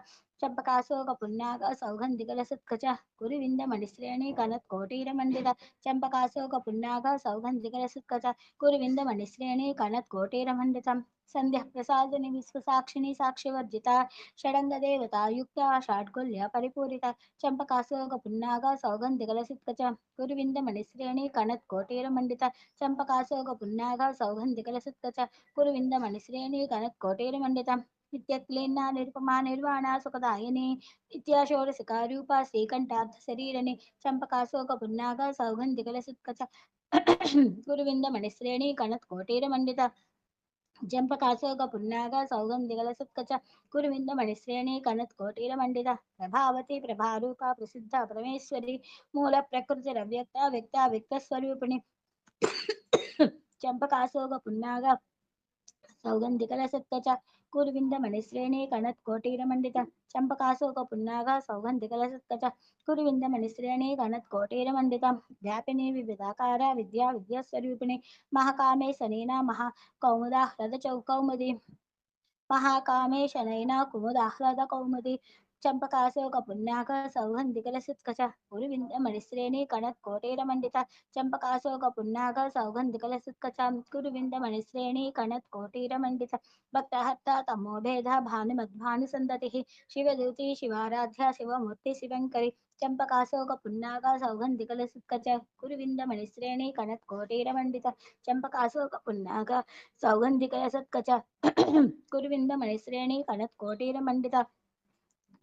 చంపకాశోక పున్నాగ సౌగంధికలసత్కచ కురువింద మణిశ్రేణి కనత్ కోటీర మండిత చంపకాశోక పున్నాగ సౌగంధికలసత్కచ కురువింద మణిశ్రేణి కనత్ కోటీర మండితం సంధ్య ప్రసాదిని విశ్వసాక్షిణి సాక్షివర్జిత షడంగ దేవతా యుక్త షాడ్గుల్య పరిపూరిత చంపకాశోక పున్నాగ సౌగంధికలసిత్కచ కురువింద మణిశ్రేణి కనత్ కోటీర మండిత చంపకాశోక పున్నాగ సౌగంధికలసిత్కచ కురువింద మణిశ్రేణి కనత్ కోటీర మండిత నిత్యక్లీన్న నిరుపమా నిర్వాణ సుఖదాయిని నిత్య షోడశికారూప శ్రీకంఠార్థ శరీరని చంపకాశోక పున్నాగ సౌగంధికలసిత్కచ గురువింద మణిశ్రేణి కనత్ కోటీర మండిత జంపకాశోక పున్నాగ సౌగంధికలసత్కచ కురువింద మణిశ్రేణి కనత్ కోటీర మండిత ప్రభావతి ప్రభారూప ప్రసిద్ధ పరమేశ్వరి మూల ప్రకృతి రవ్యక్త వ్యక్త వ్యక్త స్వరూపిణి చంపకాశోక పున్నాగ సౌగంధికలసత్కచ కురువింద మణిశ్రేణి కనత్ కోటీర మండిత చంపకాశోక పున్నాగ సౌగంధికలసత్కచ కురువింద మణిశ్రేణి కనత్ కోటీర మండిత వ్యాపిని వివిధాకార విద్యా విద్యాస్వరూపిణి మహాకామేశనీన మహా కౌముదాహ్రద కౌముది మహాకామేశనైన కుముదాహ్లాద కౌముది చంపకాశోక పున్నాక సౌగంధికలసత్కచ కురువింద మణిశ్రేణి కనత్ కోటీర మండిత చంపకాశోక పున్నాక సౌగంధికలసత్కచ కురువింద మణిశ్రేణి కనత్ కోటీర మండిత భక్తహర్త తమోభేద భానుమద్భాను సందతి శివదూతి శివారాధ్య శివమూర్తి శివంకరి చంపకాశోక పున్నాక సౌగంధికలసత్కచ కురువింద మణిశ్రేణి కనత్ కోటీర మండిత చంపకాశోక పున్నాక సౌగంధికలసత్కచ కురువింద మణిశ్రేణి కనత్ కోటీర మండిత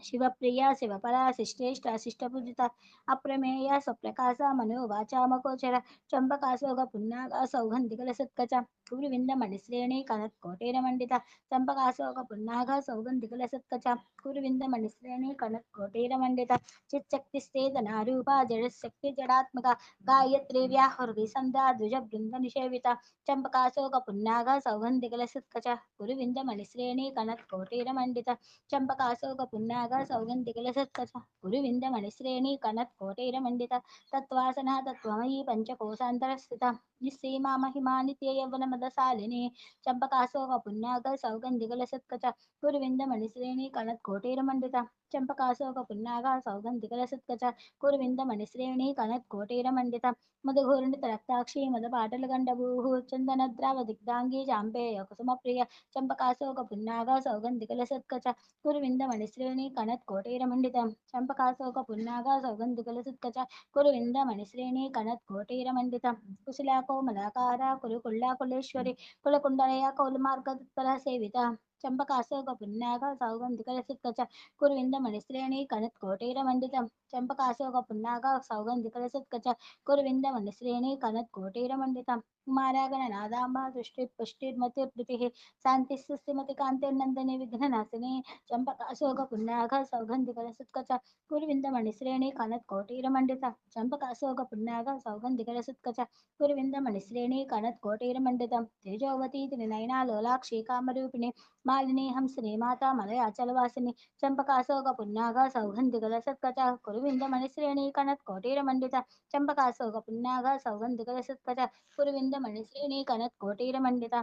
శివప్రియ శివపరా శిష్టేష్ట శిష్టపూజిత అప్రమేయ స్వప్రకాశ మనోవాచామకోచర చంపకాశోగ పున్నాగ సౌగంధికలసత్కచ కురువింద మణిశ్రేణి కనత్ కోటీర మండిత చంపకాశోగ పున్నాగ సౌగంధికలసత్కచ కురువింద మణిశ్రేణి కనత్ కోటీర మండిత చిచ్చక్తిస్తేదనారూప జడశక్తి జడాత్మక గాయత్రి వ్యాహృతి సంధ్యా ద్విజ బృంద నిషేవిత చంపకాశోగ పున్నాగ సౌగంధికలసత్కచ కురువింద మణిశ్రేణి కనత్ కోటీర మండిత చంపకాశోక పున్నాగ సౌగంధికలసత్కచ గురువింద మణిశ్రేణి కనత్ కోటీర మండిత తత్వాసన తత్వమయీ పంచకోశాంతర స్థిత నిస్సీమా మహిమా నిత్య యవ్వన మదశాలిని చంపకాశోక పున్నాగ సౌగంధికలసత్కచ గురువింద మణిశ్రేణి కనత్ కోటీర మండిత చంపకాశోక పున్నాగ సౌగంధికలసత్కచ గురువింద మణిశ్రేణి కనత్ కోటీర మండిత మధుఘూర్ణిత రక్తాక్షి మదపాటల గండభూః చందనద్రావ దిగ్ధాంగి జాంబేయ కుసుమ ప్రియ చంపకాశోక పున్నాగ సౌగంధికలసత్కచ కురువింద మణిశ్రేణి కనత్ కోటీర మండితం చంపకాశోక పున్నాగ సౌగంధికలసత్కచ కురువింద మణిశ్రేణి కనత్ కోటీర మండితం కుశలా కోమలాకార కురుకుళ్ళా కులేశ్వరి కులకుండలయ కౌలమార్గతత్పర సేవిత చంపకాశోక పున్నాగ సౌగంధికలసత్కచ కురువింద మణిశ్రేణి కనత్ కోటీర మండితం చంపకాశోక పున్నాగ సౌగంధికలసత్కచ కురువింద మణిశ్రేణి కనత్ కోటీర మండితం కుమారాగణ నాదాంబ దృష్టి పుష్టిర్మతిర్ధృతి శాంతి సుస్థిమతి కాంతిర్నందిని విఘ్ననాశిని చంపకాశోక పున్నాగ సౌగంధికలసత్కచ కురువింద మణిశ్రేణి కనత్ కోటీర మండిత చంపకాశోక పున్నాగ సౌగంధికలసత్కచ కురువింద మణిశ్రేణి కనత్ కోటీర మండితం తేజోవతి త్రినయనా లోలాక్షి కామరూపిణి మాలిని హంసిని మాతా మలయాచలవాసిని చంపకాశోక పున్నాగ సౌగంధికలసత్కచ కురువింద మణిశ్రేణి కనత్ కోటీర మండిత చంపకాశోక పున్నాగ సౌగంధికలసత్కచ కురువింద మణిశ్రేణి కనత్ కోటీర మండిత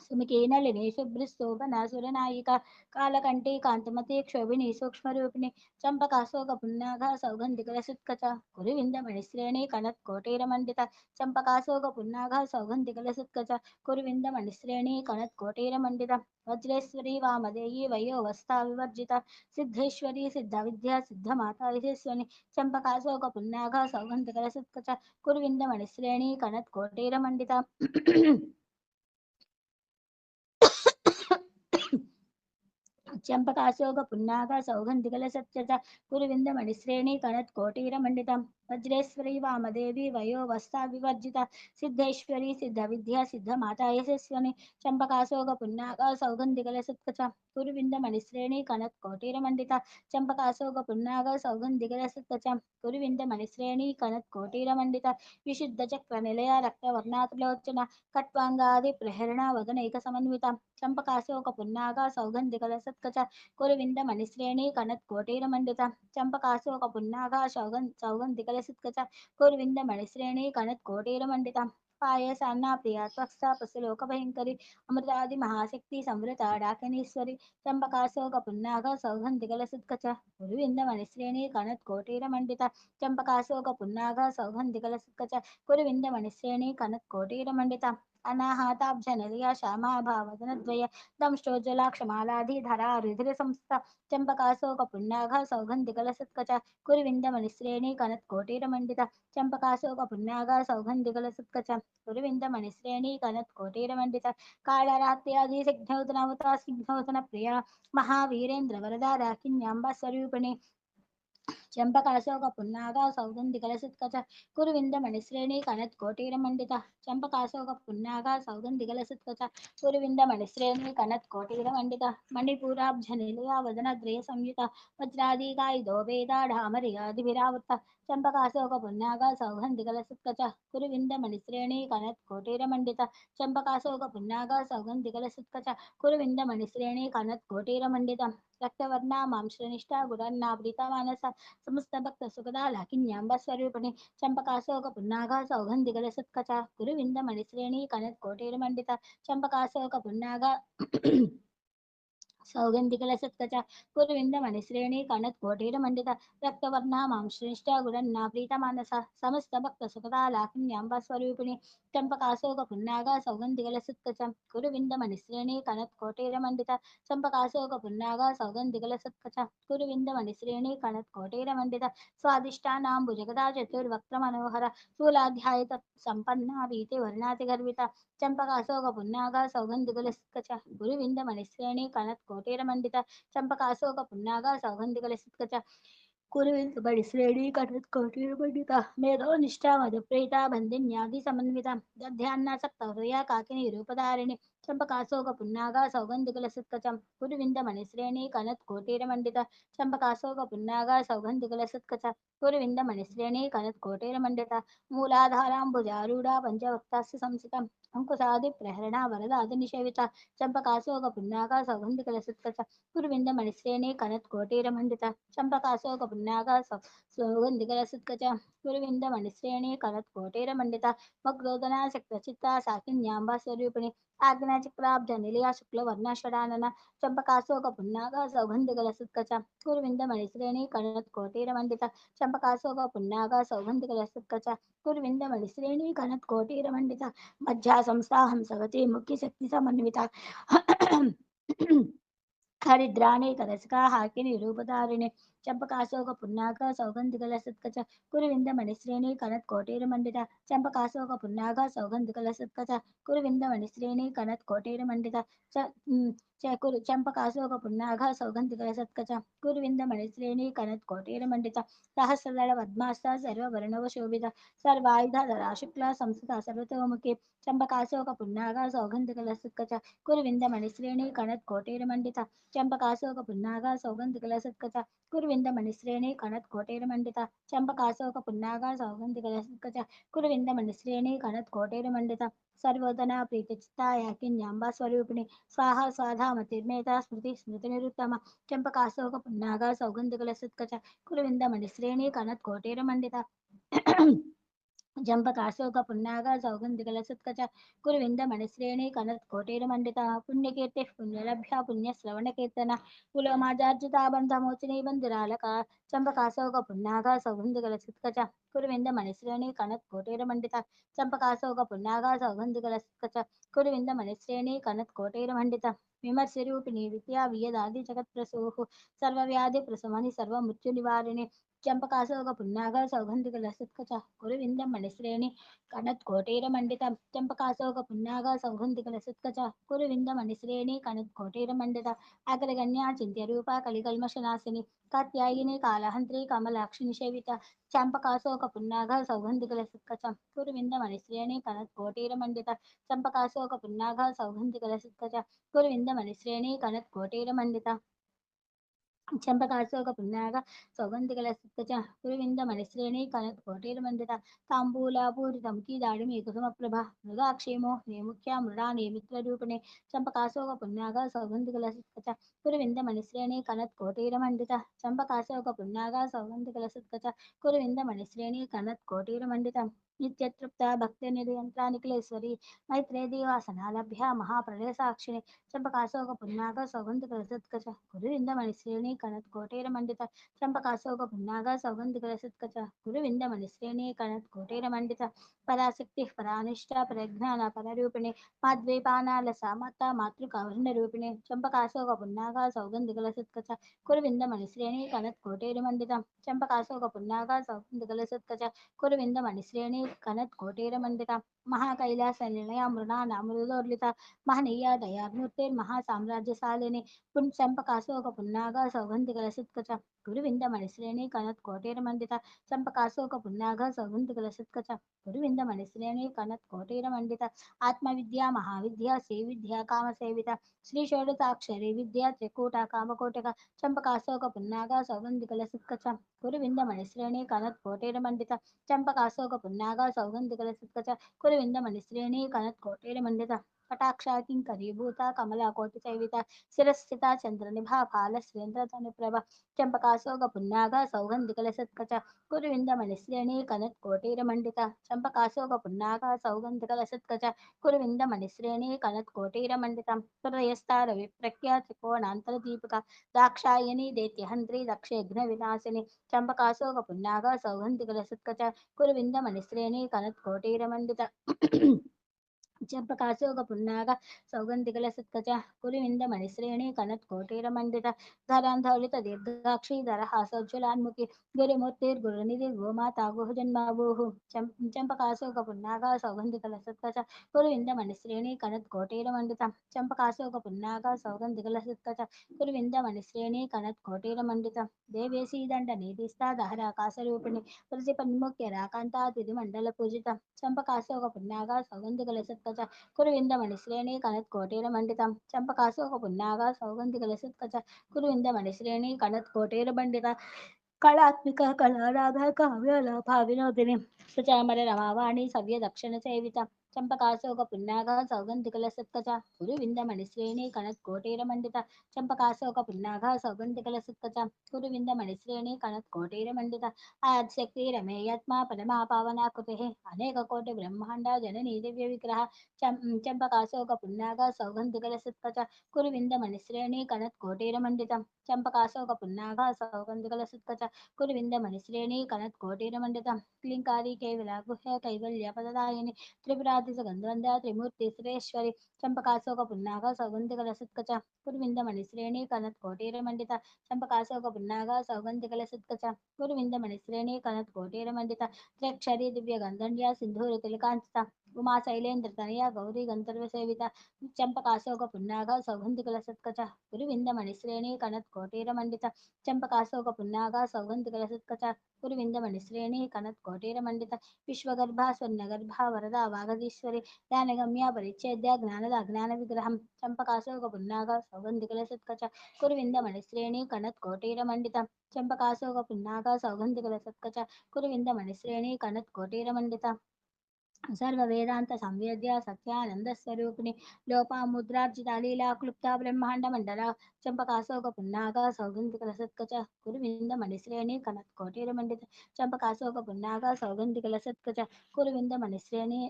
సుమికేనళిని శుభ్రశోభనాసురనాయిక కాలకంఠి కాంతిమతి క్షోభిని సూక్ష్మరూపిణి చంపకాశోక పున్నాగ సౌగంధికలసత్కచ కురువింద మణిశ్రేణి కనత్ కోటీర మండిత చంపకాశోక పున్నాగ సౌగంధికలసత్కచ కురువింద మణిశ్రేణి కనత్ కోటీర మండిత వజ్రేశ్వరి వామదేయి వయోవస్థా వివర్జిత సిద్ధేశ్వరి సిద్ధ విద్యా సిద్ధమాతా యశస్వని చంపకాశోక పున్నాగ సౌగంధికలసత్కచ కురువింద మణిశ్రేణి కనత్ కోటీర మండిత चंपकाशोक पुन्नाग सौगंधिकलसच्चच कुरुविन्दमणिश्रेणी कनत्कोटीरमण्डितं वज्रेश्वरी वामदेवी वयोवस्था विवर्जिता सिद्धेश्वरी सिद्धविद्या सिद्धमाता यशस्वनि चंपकाशोक पुन्नाग सौगंधिकलसत्कच कुरुविन्दमणिश्रेणी कनत्कोटीरमण्डिता चंपकाशोक पुन्नाग सौगंधिकलसत्कच कुरुविन्दमणिश्रेणी कनत्कोटीरमण्डिता विशुद्धचक्रनिलया रक्तवर्णात्रिलोचना कट्वाङ्गादिप्रहरणा वदनैकसमन्विता चंपकाशोक पुन्नाग सौगंधिकलसत्कच कुरुविन्दमणिश्रेणी कनत्कोटीरमण्डिता चंपकाशोक पुन्नाग सौगंधिकलसत्कच कुरुविन्दमणिश्रेणी कनत्कोटीरमण्डिता पायसान्ना प्रिया त्वक्सा पशुलोकभयङ्करी अमृतादि महाशक्ति संवृता डाकिनीश्वरी चंपकाशोक पुन्नाग सौगंधिकलसत्कच कुरुविन्दमणिश्रेणी कनत्कोटीरमण्डिता चंपकाशोक पुन्नाग सौगंधिकलसत्कच कुरुविन्दमणिश्रेणी कनत्कोटीरमण्डिता अनाहताब्जनलिया श्यामा भावदनद्वय दंष्टोज्ज्वलाक्षमालाधिधरा रुधिरसंस्था चंपकाशोक पुन्नाग सौगंधिकलसत्कच कुरुविन्दमणिश्रेणी कनत्कोटीरमण्डिता चंपकाशोक पुन्नाग सौगंधिकलसत्कच कुरुविन्दमणिश्रेणी कनत्कोटीरमण्डिता कालरात्र्यादिसिग्धौतनवता सिग्धौतन प्रिया महावीरेन्द्र वरदा राकिन्याम्बा स्वरूपिणी चंपकाशोक पुन्नाग सौगंधिकलसत्कच कुरुविन्दमणिश्रेणी कनत्कोटीरमण्डिता चंपकाशोक पुन्नाग सौगंधिकलसत्कच कुरुविन्दमणिश्रेणी कनत्कोटीरमण्डिता मणिपूराब्जनिलया वदनद्वय संयुता वज्रादिकायुधो वेदाढामर्यादिभिरावृता चंपकाशोक पुन्नाग सौगंधिकलसत्कच कुरुविन्दमणिश्रेणी कनत्कोटीरमण्डिता चंपकाशोक पुन्नाग सौगंधिकलसत्कच कुरुविन्दमणिश्रेणी कनत्कोटीरमण्डिता रक्तवर्णा मां श्रेष्ठा गुरन्नावृता मानसा समस्त भक्त सुखदा लाकिन्याम्बा स्वरूपिणी चंपकाशोक पुन्नाग सौगंधिकलसत्कच कुरुविन्दमणिश्रेणी कनत्कोटीरमण्डिता चंपकाशोक पुन्नाग सौगंधिकलसत्कच कुरुविन्दमणिश्रेणी कनत्कोटीरमण्डिता रक्तवर्णा मां श्रेष्ठा गुरन्ना प्रीतमानसा समस्त भक्त सुखदा लाकिन्याम्बा स्वरूपिणी चंपकाशोक पुन्नाग सौगंधिकलसत्कच कुरुविन्दमणिश्रेणी कनत्कोटीरमण्डिता चंपकाशोक पुन्नाग सौगंधिकलसत्कच कुरुविन्दमणिश्रेणी कनत्कोटीरमण्डिता स्वादिष्टानाम्बुजगदा चतुर्वक्त्रमनोहर शूलाध्याय संपन्ना वीतिवर्णातिगर्विता चंपकाशोक पुन्नाग सौगंधिकलसत्कच कुरुविन्दमणिश्रेणी कनत्कोटीरमण्डिता चंपकाशोक पुन्नाग सौगंधिकलसत्कच कुरुविन्दमणिश्रेणी कनत्कोटीरमण्डिता मेधो निष्ठा मधुप्रीता बन्धिन्यादि समन्विता दध्यान्ना सप्तहृदया काकिनी रूपधारिणी चंपकाशोक पुन्नाग सौगंधिकलसत्कच कुरुविन्दमणिश्रेणी कनत्कोटीरमण्डिता चंपकाशोक पुन्नाग सौगंधिकलसत्कच कुरुविन्दमणिश्रेणी कनत्कोटीरमण्डिता मूलाधाराम्बुजारूढा पञ्चवक्तास्य संसिता अंकुशादिप्रहरणा वरदादिनिषेविता चंपकाशोक पुन्नाग सौगंधिकलसत्कच कुरुविन्दमणिश्रेणी कनत्कोटीरमण्डिता चंपकाशोक पुन्नाग सौगंधिकलसत्कच कुरुविन्दमणिश्रेणी कनत्कोटीरमण्डिता मग्रोदना शक्तचित्ता साकिन्याम्बा स्वरूपिणी आज्ञाचक्राब्जनिलया शुक्लवर्णषडानना चंपकाशोक पुन्नाग सौगंधिकलसत्कच कुरुविन्दमणिश्रेणी कनत्कोटीरमण्डिता चंपकाशोक पुन्नाग सौगंधिकलसत्कच कुरुविन्दमणिश्रेणी कनत्कोटीरमण्डिता मज्जा संस्था हंसवती मुख्य शक्ति समन्विता हरिद्राणी करसका हाकिनी रूपधारिणी चंपकाशोक पुन्नाग सौगंधिकलसत्कच कुरुविन्दमणिश्रेणी कनत्कोटीरमण्डिता चंपकाशोक पुन्नाग सौगंधिकलसत्कच कुरुविन्दमणिश्रेणी कनत्कोटीरमण्डिता चंपकाशोक पुन्नाग सौगंधिकलसत्कच कुरुविन्दमणिश्रेणी कनत्कोटीरमण्डिता सहस्रदल पद्मास्ता सर्ववर्णवशोभिता सर्वायुधधरा शुक्ला संस्थिता सर्वतोमुखी चंपकाशोक पुन्नाग सौगंधिकलसत्कच कुरुविन्दमणिश्रेणी कनत्कोटीरमण्डिता चंपकाशोक पुन्नाग सौगंधिकलसत्कच कुरुविन्दमणिश्रेणी कनत्कोटीरमण्डिता चंपकाशोक पुन्नाग सौगंधिकलसत्कच कुरुविन्दमणिश्रेणी कनत्कोटीरमण्डिता सर्वोदना प्रीतिचित्ता याकिन्याम्बा स्वरूपिणी स्वाहा स्वाधा मतिर्मेधा स्मृति स्मृतिनिरुत्तमा चंपकाशोक पुन्नाग सौगंधिकलसत्कच कुरुविन्दमणिश्रेणी कनत्कोटीरमण्डिता चंपकाशोक पुन्नाग सौगंधिकलसत्कच कुरुविन्दमणिश्रेणी कनत्कोटीरमण्डिता पुण्यकीर्तिः पुण्यलभ्या पुण्यश्रवणकीर्तना कुलोमाजार्जिता बन्धमोचिनी बन्धुरालका चंपकाशोक पुन्नाग सौगंधिकलसत्कच कुरुविन्दमणिश्रेणी कनत्कोटीरमण्डिता चंपकाशोक पुन्नाग सौगंधिकलसत्कच कुरुविन्दमणिश्रेणी कनत्कोटीरमण्डिता विमर्शरूपिणी विद्या वियदादि जगत्प्रसूः सर्वव्याधिप्रशमनि सर्वमृत्युनिवारिणि चंपकाशोक पुन्नाग सौगंधिकलसत्कच कुरुविंदं मणिश्रेणि कनत्कोटीरमण्डितं चंपकाशोक पुन्नाग सौगंधिकलसत्कच कुरुविंद मणिश्रेणि कनत्कोटीरमण्डित अग्रगण्या चिन्त्यरूपा कलिकल्मषनाशिनि कात्यायिनी कालहन्त्री कमलाक्षि निषेविता चंपकाशोक पुन्नाग सौगंधिकलसत्कच कुरुविंद मणिश्रेणि कनत्कोटीरमण्डित चंपकाशोक पुन्नाग सौगंधिकलसत्कच कुरुविंद मणिश्रेणि कनत्कोटीरमण्डित चंपकाशोक पुन्नाग सौगंधिकलसत्कच कुरुविंद मणिश्रेणी कनत्कोटीरमण्डिता ताम्बूलापूरितमुखी दाडिमी कुसुमप्रभा मृगाक्षेमो नेमुख्या मृडा नेमित्ररूपिणे चंपकाशोक पुन्नाग सौगंधिकलसत्कच कुरुविंद मणिश्रेणी कनत्कोटीरमण्डिता चंपकाशोक पुन्नाग सौगंधिकलसत्कच कुरुविंद मणिश्रेणी कनत्कोटीरमण्डिता नित्यतृप्ता भक्तिनिरयन्त्रानिखिलेश्वरी मैत्रे देवासनालभ्या महाप्रलय साक्षिणे चंपकाशोक पुन्नाग सौगंधिकलसत्कच कुरुविंद मणिश्रेणी कनत्कोटीरमण्डिता चंपकाशोक पुन्नाग सौगंधिकलसत्कच कुरुविंद मणिश्रेणी कनत्कोटीरमण्डिता पराशक्तिः परानिष्ठा परज्ञाना पररूपिणे माद्वैपानालसा माता मातृकावर्णरूपिणे चंपकाशोक पुन्नाग सौगंधिकलसत्कच कुरुविंद मणिश्रेणी कनत्कोटीरमण्डिता चंपकाशोक पुन्नाग सौगंधिकलसत्कच कुरुविंद मणिश्रेणी कनत्कोटीरमण्डिता महाकैलास निलया मृणाना मृदोर्लिता महनीया दयामूर्तिर्महासाम्राज्यशालिनी चंपकाशोक पुन्नाग सौगंधिकलसत्कच गुरुविंद मणिश्रेणी कनत्कोटीरमण्डिता चंपकाशोक पुन्नाग सौगंधिकलसत्कच गुरुविंद मणिश्रेणी कनत्कोटीरमण्डिता आत्मविद्या महाविद्या श्रीविद्या कामसेविता श्री षोडशाक्षरी विद्या त्रिकूटा कामकोटका चंपकाशोक पुन्नाग सौगंधिकलसत्कच गुरुविंद मणिश्रेणी कनत्कोटीरमण्डिता चंपकाशोक पुन्नाग सौगंधिकलसत्कच गुरुविंद मणिश्रेणी कनत्कोटीरमण्डिता कटाक्षा किङ्करीभूता कमलाकोटिसेविता शिरस्थिता चन्द्रनिभा फालश्रेन्द्रतनुप्रभा चम्पकाशोक पुन्नाग सौगन्धिकलसत्कच कुरुविंद मणिश्रेणी कनत्कोटीरमण्डिता चम्पकाशोक पुन्नाग सौगन्धिकलसत्कच कुरुविंद मणिश्रेणी कनत्कोटीरमण्डिता हृदयस्तार विप्रख्या त्रिकोणान्तरदीपिका दाक्षायणी दैत्यहन्त्री दक्षयज्ञविनाशिनी चम्पकाशोक पुन्नाग सौगन्धिकलसत्कच कुरुविंद मणिश्रेणी कनत्कोटीरमण्डिता चंपकाशोक पुन्नाग सौगंधिकलसत्कच कुरुविंद मणिश्रेणी कनत्कोटीरमण्डित धरान्धौलित दीर्घाक्षी दरहासोज्ज्वलान्मुखी गुरुमूर्तिर्गुरुनिधि गोमाता गुहजन्मावोः चंपकाशोक पुन्नाग सौगंधिकलसत्कच कुरुविंद मणिश्रेणी कनत्कोटीरमण्डित चंपकाशोक पुन्नाग सौगंधिकलसत्कच कुरुविंद मणिश्रेणी कनत्कोटीरमण्डित देवेशी दण्डनीतिस्ता दहराकाशरूपिणी प्रतिपन्मुख्य राकान्ता तिथिमण्डल पूजित चंपकाशोक पुन्नाग सौगंधिकलसत्कच कुरुविंद मणिश्रेणी कनत्कोटीरमण्डिता चंपकाशोक पुन्नाग सौगंधिकलसत्कच कुरुविंद मणिश्रेणी कनत्कोटीरमण्डिता कलात्मिक कलाराधा काव्यलाभा विनोदिनी सुचामर रमावाणी सव्य दक्षिण सेविता चंपकाशोक पुन्नाग सौगंधिकलसत्कच कुरुविंद मणिश्रेणी कनत्कोटीरमण्डिता चंपकाशोक पुन्नाग सौगंधिकलसत्कच कुरुविंद मणिश्रेणी कनत्कोटीरमण्डिता आदिशक्ति रमेयात्मा परमा पावना कृतेः अनेक कोटि ब्रह्मांड जननी दिव्य विग्रह चंपकाशोक पुन्नाग सौगंधिकलसत्कच कुरुविंद मणिश्रेणी कनत्कोटीरमण्डिता चंपकाशोक पुन्नाग सौगंधिकलसत्कच कुरुविंद मणिश्रेणी कनत्कोटीरमण्डिता क्लींकारी केवला गुह्य कैवल्य पददायिनी त्रिपुराति सुगंधवंद त्रिमूर्ति सुरेश्वरी चंपकाशोक पुन्नाग सौगंधिकलसत्कच कुरुविंद मणिश्रेणी कनत्कोटीरमण्डिता चंपकाशोक पुन्नाग सौगंधिकलसत्कच गुरुविंद मणिश्रेणी कनत्कोटीरमण्डिता त्र्यक्षरी दिव्य गंधन्या सिंधूर तिलकांचिता उमा शैलेन्द्र तनया गौरी गंधर्व सेविता चंपकाशोक पुन्नाग सौगंधिकलसत्कच गुरुविंद मणिश्रेणी कनत्कोटीरमण्डिता चंपकाशोक पुन्नाग सौगंधिकलसत्कच गुरुविंद मणिश्रेणी कनत्कोटीरमण्डिता विश्वगर्भा स्वर्णगर्भा वरदा वागधीश्वरी ध्यानगम्या परिच्छेद्य ज्ञानदा ज्ञान विग्रहं चंपकाशोक पुन्नाग सौगंधिकलसत्कच कुरुविंद मणिश्रेणी कनत्कोटीरमण्डिता चंपकाशोक पुन्नाग सौगंधिकलसत्कच कुरुविंद मणिश्रेणी कनत्कोटीरमण्डिता सर्व वेदांत संवेद्य सत्यानंद स्वरूपिणी लोपामुद्रार्जिता लीला क्लुप्ता ब्रह्मांड मंडला चंपकाशोक पुन्नाग सौगंधिकलसत्कच कुरुविंद मणिश्रेणी कनत्कोटीरमण्डित चंपकाशोक पुन्नाग सौगंधिकलसत्कच कुरुविंद मणिश्रेणी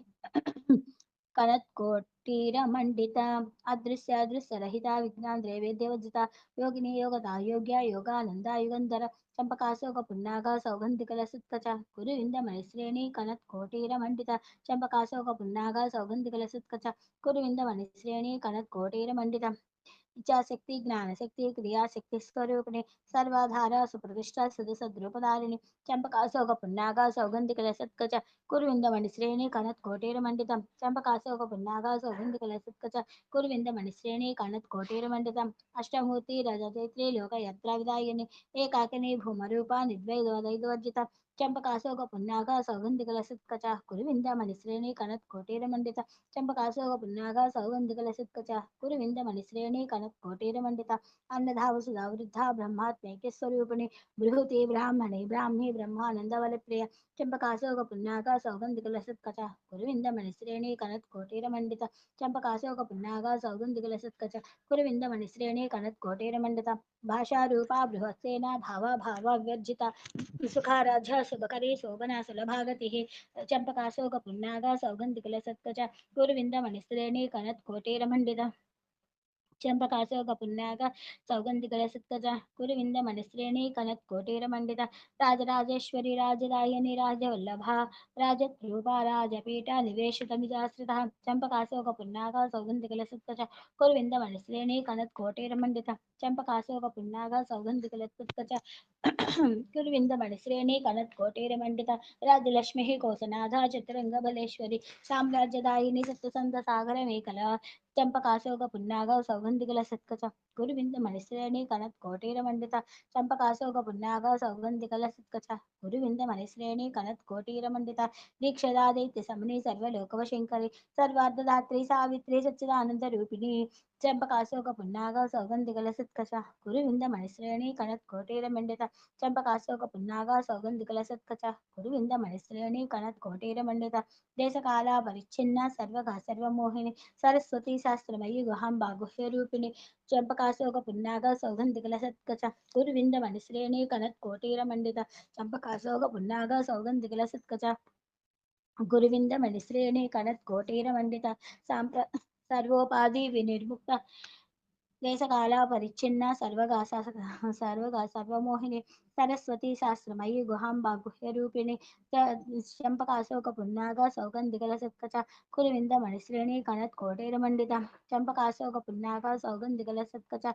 कनत्कोटीरमण्डिता अदृश्य दृश्यरहिता विज्ञान्द्रे वेद्यवजिता योगिनी योगदा योग्या योगानंदा युगंधर चंपकाशोक पुन्नाग सौगंधिकलसत्कच कुरुविंद मणिश्रेणी कनत्कोटीरमण्डिता चंपकाशोक पुन्नाग सौगंधिकलसत्कच कुरुविंद मणिश्रेणी कनत्कोटीरमण्डिता इच्छाशक्ति ज्ञानशक्ति क्रियाशक्ति स्वरूपिणी सर्वाधार सुप्रतिष्ठा सदसद्रूपधारिणि चंपकाशोक पुन्नाग सौगंधिक सत्कच कुरुविंदमणि श्रेणी कनत् कोटेरमंडितम चंपकाशोक पुन्नाग सौगंधिक सत्कच कुरुविंदमणि श्रेणी कनत् कोटेरमंडितम अष्टमूर्ति रजतेत्री लोक यत्रा विदायिनी एकाकिनी भूमरूपा निद्वैदवदैदवर्जिता चंपकाशोक पुन्नाग सौगंधिक सत्कच कुरुविंदमणि श्रेणी कनत् कोटेरमंडित चंपकाशोक पुन्नाग सौगंधिक कच कुरुविंदमणि श्रेणी कनत् कोटेरमंडित अन्नधा वसुधा वृद्धा ब्रह्मात्मैक्य स्वरूपिणी बृहति ब्राह्मणे ब्राह्मी ब्रह्मानंदवलप्रिय चंपकाशोक पुन्नाग सौगंधिक कच कुरुविंदमणि श्रेणी कनत् कोटेरमंडित चंपकाशोक पुन्नाग सौगंधिक कच कुरुविंदमणि श्रेणी कनत् कोटेरमंडित भाषा रूपा बृहत्सेना भावा भावा व्यर्जिता सुखाराध्य शुभकरी शोभना सुलभागतिः चंपकाशोक पुन्नाग सौगंधिक कच गुरुविंदमणिश्रेणी कनत् कोटेरमंडित चंपकाशोक पुन्नाग सौगंधिकल सत्कज कुरुविंद मणिश्रेणी कनत् कोटेरमंडित राजराजेश्वरी राजदायिनी राजवल्लभा राजरूपा राजपीठा निवेशितमिजाश्रितः चंपकाशोक पुन्नाग सौगंधिकल सत्कज कुरुविंद मणिश्रेणी कनत् कोटेरमंडित चंपकाशोक पुन्नाग सौगंधिकल सत्कज कुरुविंद मणिश्रेणी कनत् कोटेरमंडित राजलक्ष्मी कोसनाथ चतुरंगबलेश्वरी साम्राज्यदायिनी सप्तसंध सागर मेखला चंपकाशोक पुन्नाग सौगंधिकल सत्कच गुरुविंद मणिश्रेणी कनत् कोटीरमंडित चंपकाशोक पुन्नाग सौगंधिकल सत्कच गुरुविंद मणिश्रेणी कनत् कोटीरमंडित दीक्षदा दैत्य समनी सर्वलोकवशंकरी सर्वार्धदात्री सावित्री सच्चिदानंद रूपिणी चंपकाशोक पुन्नाग सौगंधिकल सत्कच गुरुविंद मणिश्रेणी कनत् कोटीरमंडित चंपकाशोक पुन्नाग सौगंधिकल सत्कच गुरुविंद मणिश्रेणी कनत् कोटीरमंडित देशकाला परिच्छिन्न सर्वगा सर्वमोहिनी सरस्वती शास्त्रमयी गुहांबा गुह्यरूपिणी चंपकाशोक पुन्नाग सौगंधिकल सत्कच गुरुविंद मणिश्रेणी कनत् कोटीरमंडित चंपकाशोक पुन्नाग सौगंधिकल सत्कच गुरुविंद मणिश्रेणी कनत् कोटीरमंडित सांप्र सर्वोपाधि विनिर्मुक्त देशकाला परिच्छिन्न सर्वगा सर्वमोहिनी सरस्वती शास्त्रमयी गुहांबा गुह्यरूपिणी चंपकाशोक पुन्नाग सौगंधिकल सत्कच कुरुविंद मणिश्रेणी कनत् कोटेरमंडित चंपकाशोक पुन्नाग सौगंधिकल सत्कच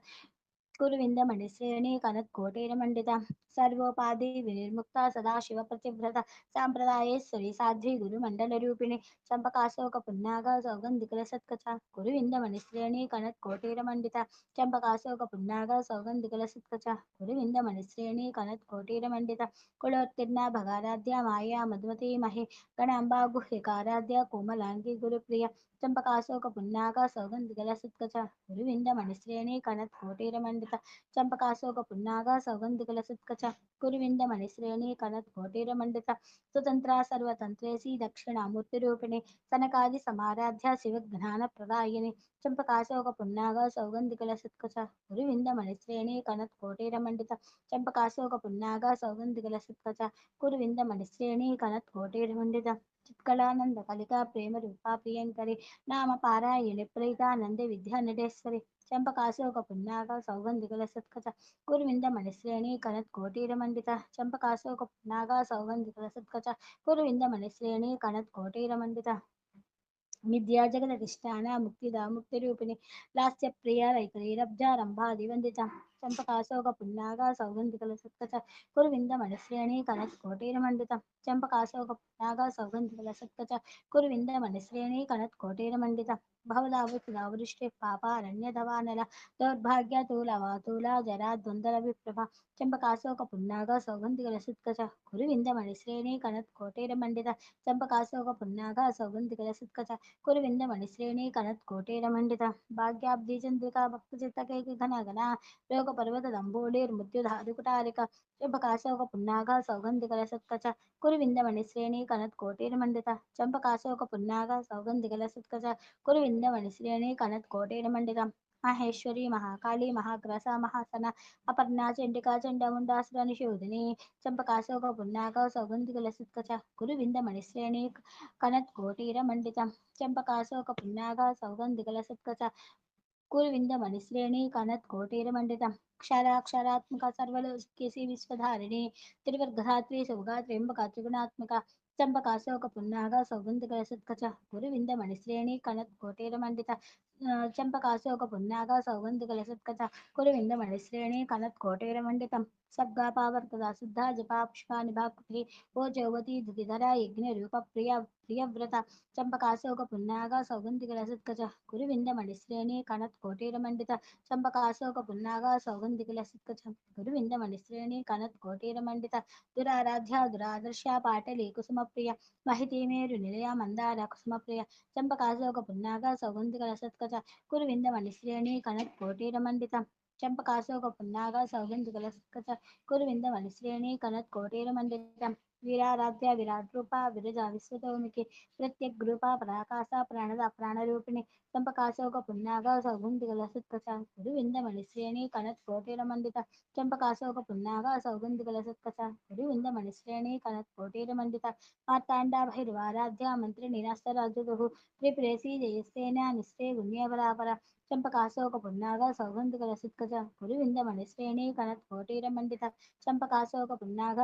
कुरुविंद मणिश्रेणी कनत् कोटेरमंडित सर्वोपाधि विनिर्मुक्ता सदाशिव प्रतिव्रता सांप्रदायेश्वरी साध्वी गुरुमंडलरूपिणी चंपकाशोक पुन्नाग सौगंधिकल सत्कच कुरुविंद मणिश्रेणी कनत् कोटेरमंडित चंपकाशोक पुन्नाग सौगंधिकल सत्कच कुरुविंद मणिश्रेणी कनत् कोटेरमंडित कुलोत्तीर्णा भगाराध्या माया मधुमती महे गणांबा गुह्यकाराध्या कोमलांगी गुरुप्रिया चंपकाशोक पुन्नाग सौगंधिकल सत्कच गुरुविंद मणिश्रेणी कनत् कोटीरमंडित चंपकाशोक पुन्नाग सौगंधिकल सत्कच गुरुविंद मणिश्रेणी कनत् कोटीरमंडित स्वतंत्रा सर्वतंत्रेसी दक्षिणामूर्तिरूपिणी सनकादि समाराध्या शिवज्ञान प्रदायिनी चंपकाशोक पुन्नाग सौगंधिकल सत्कच गुरुविंद मणिश्रेणी कनत् कोटीरमंडित चंपकाशोक पुन्नाग सौगंधिकल सत्कच गुरुविंद मणिश्रेणी कनत् कोटीरमंडित चित्कलानंद कलिका प्रेम रूपा प्रियंकरी नाम पारायणे प्रीतानंद विद्या नटेश्वरी चंपकाशोक पुन्नाग सौगंधिकल सत्कच गुरुविंद मणिश्रेणी कनत् कोटीरमंडित चंपकाशोक पुन्नाग सौगंधिकल सत्कच गुरुविंद मणिश्रेणी कनत् कोटीरमंडित विद्या जगदधिष्ठान मुक्तिदा मुक्तिरूपिणी लास्य प्रिया रैकरीरब्जारंभा दिवंदिता चंपकाशोक पुन्नाग सौगंधिकल सत्कच कुरुविंद मणिश्रेणी कनत् कोटीरमंडित चंपकाशोक पुन्नाग सौगंधिकल सत्कच कुरुविंद मणिश्रेणी कनत् कोटीरमंडित भवदावुसुधा वृष्टि पापारण्यधवानला दौर्भाग्य तूला जरा द्वंद्व विप्रभा चंपकाशोक पुन्नाग सौगंधिकल सत्कच कुरुविंद मणिश्रेणी कनत् कोटीरमंडित चंपकाशोक पुन्नाग सौगंधिकल सत्कच कुरुविंद मणिश्रेणी कनत् कोटीरमंडित भाग्याब्धि चंद्रिका भक्तचित्तकैक घन घना लोक पर्वत दंबोलिर्मृत्युधारिकुटारिका चंपकाशोक पुन्नाग सौगंधिकल सत्कच कुरुविंद मणिश्रेणी कनत् कोटीरमंडित चंपकाशोक पुन्नाग सौगंधिकल सत्कच कुरुविंद मणिश्रेणी कनत् कोटीरमंडित माहेश्वरी महाकाली महाग्रसा महासना अपर्णा चंडिका चंडमुंडा निशोधिनी चंपकाशोक पुन्नाग सौगंधिकल सत्कच कुरुविंद मणिश्रेणी कनत् कोटीरमंडित चंपकाशोक पुन्नाग सौगंधिकल सत्कच कुरुविंद मणिश्रेणी कनत् कोटीरमंडित क्षराक्षरात्मक सर्वलोकेशी विश्वधारिणी त्रिवर्गधात्री सुभगा त्र्यंबका त्रिगुणात्मका चंपकाशोक पुन्नाग सौगंधिकल सत्कच गुरुविंद मणिश्रेणी कनत् कोटीरमंडित चंपकाशोक पुन्नाग सौगन्धिकलसत्कच कुरुविन्दमणिश्रेणी कनत्कोटेरमण्डितं सद्गापावर्तदा शुद्धा जपा पुष्पानिभाकृतिः ओजवती धृतिधरा यज्ञरूपप्रिया प्रियव्रता चंपकाशोक पुन्नाग सौगन्धिकलसत्कच कुरुविन्दमणिश्रेणी कनत्कोटेरमण्डित चंपकाशोक पुन्नाग सौगन्धिकलसत्कच कुरुविन्दमणिश्रेणी कनत्कोटेरमण्डित दुराराध्या दुरादर्शा पाटली कुसुमप्रिया महितीमेरुनिलया मन्दार कुसुमप्रिया चंपकाशोक पुन्नाग सौगन्धिकलसत्कच कुरुविन्दमणिश्रेणी कनत्कोटेरमण्डित चंपकाशोक पुन्नाग सौगन्धिकलसत्कच कुरुविन्दमणिश्रेणी कनत्कोटेरमण्डित वीराराध्या विराट रूपा विरजा विश्वतोमुखी प्रत्यग्रूपा पराकाशा प्रणदा प्राणरूपिणी चंपकाशोक पुन्नाग सौगन्धिकलसत्कच कुरुविन्दमणिश्रेणी कनत्कोटेरमण्डित चंपकाशोक पुन्नाग सौगन्धिकलसत्कच कुरुविन्दमणिश्रेणी कनत्कोटेरमण्डित मार्ताण्डा भैरवाराध्या मन्त्रिणी नस्तराजुगुः त्रिपुरेशी जयस्तेना निस्ते गुण्यपरापरा चंपकाशोक पुन्नाग सौगन्धिकलसत्कच कुरुविन्दमणिश्रेणी कनत्कोटेरमण्डित चंपकाशोक पुन्नाग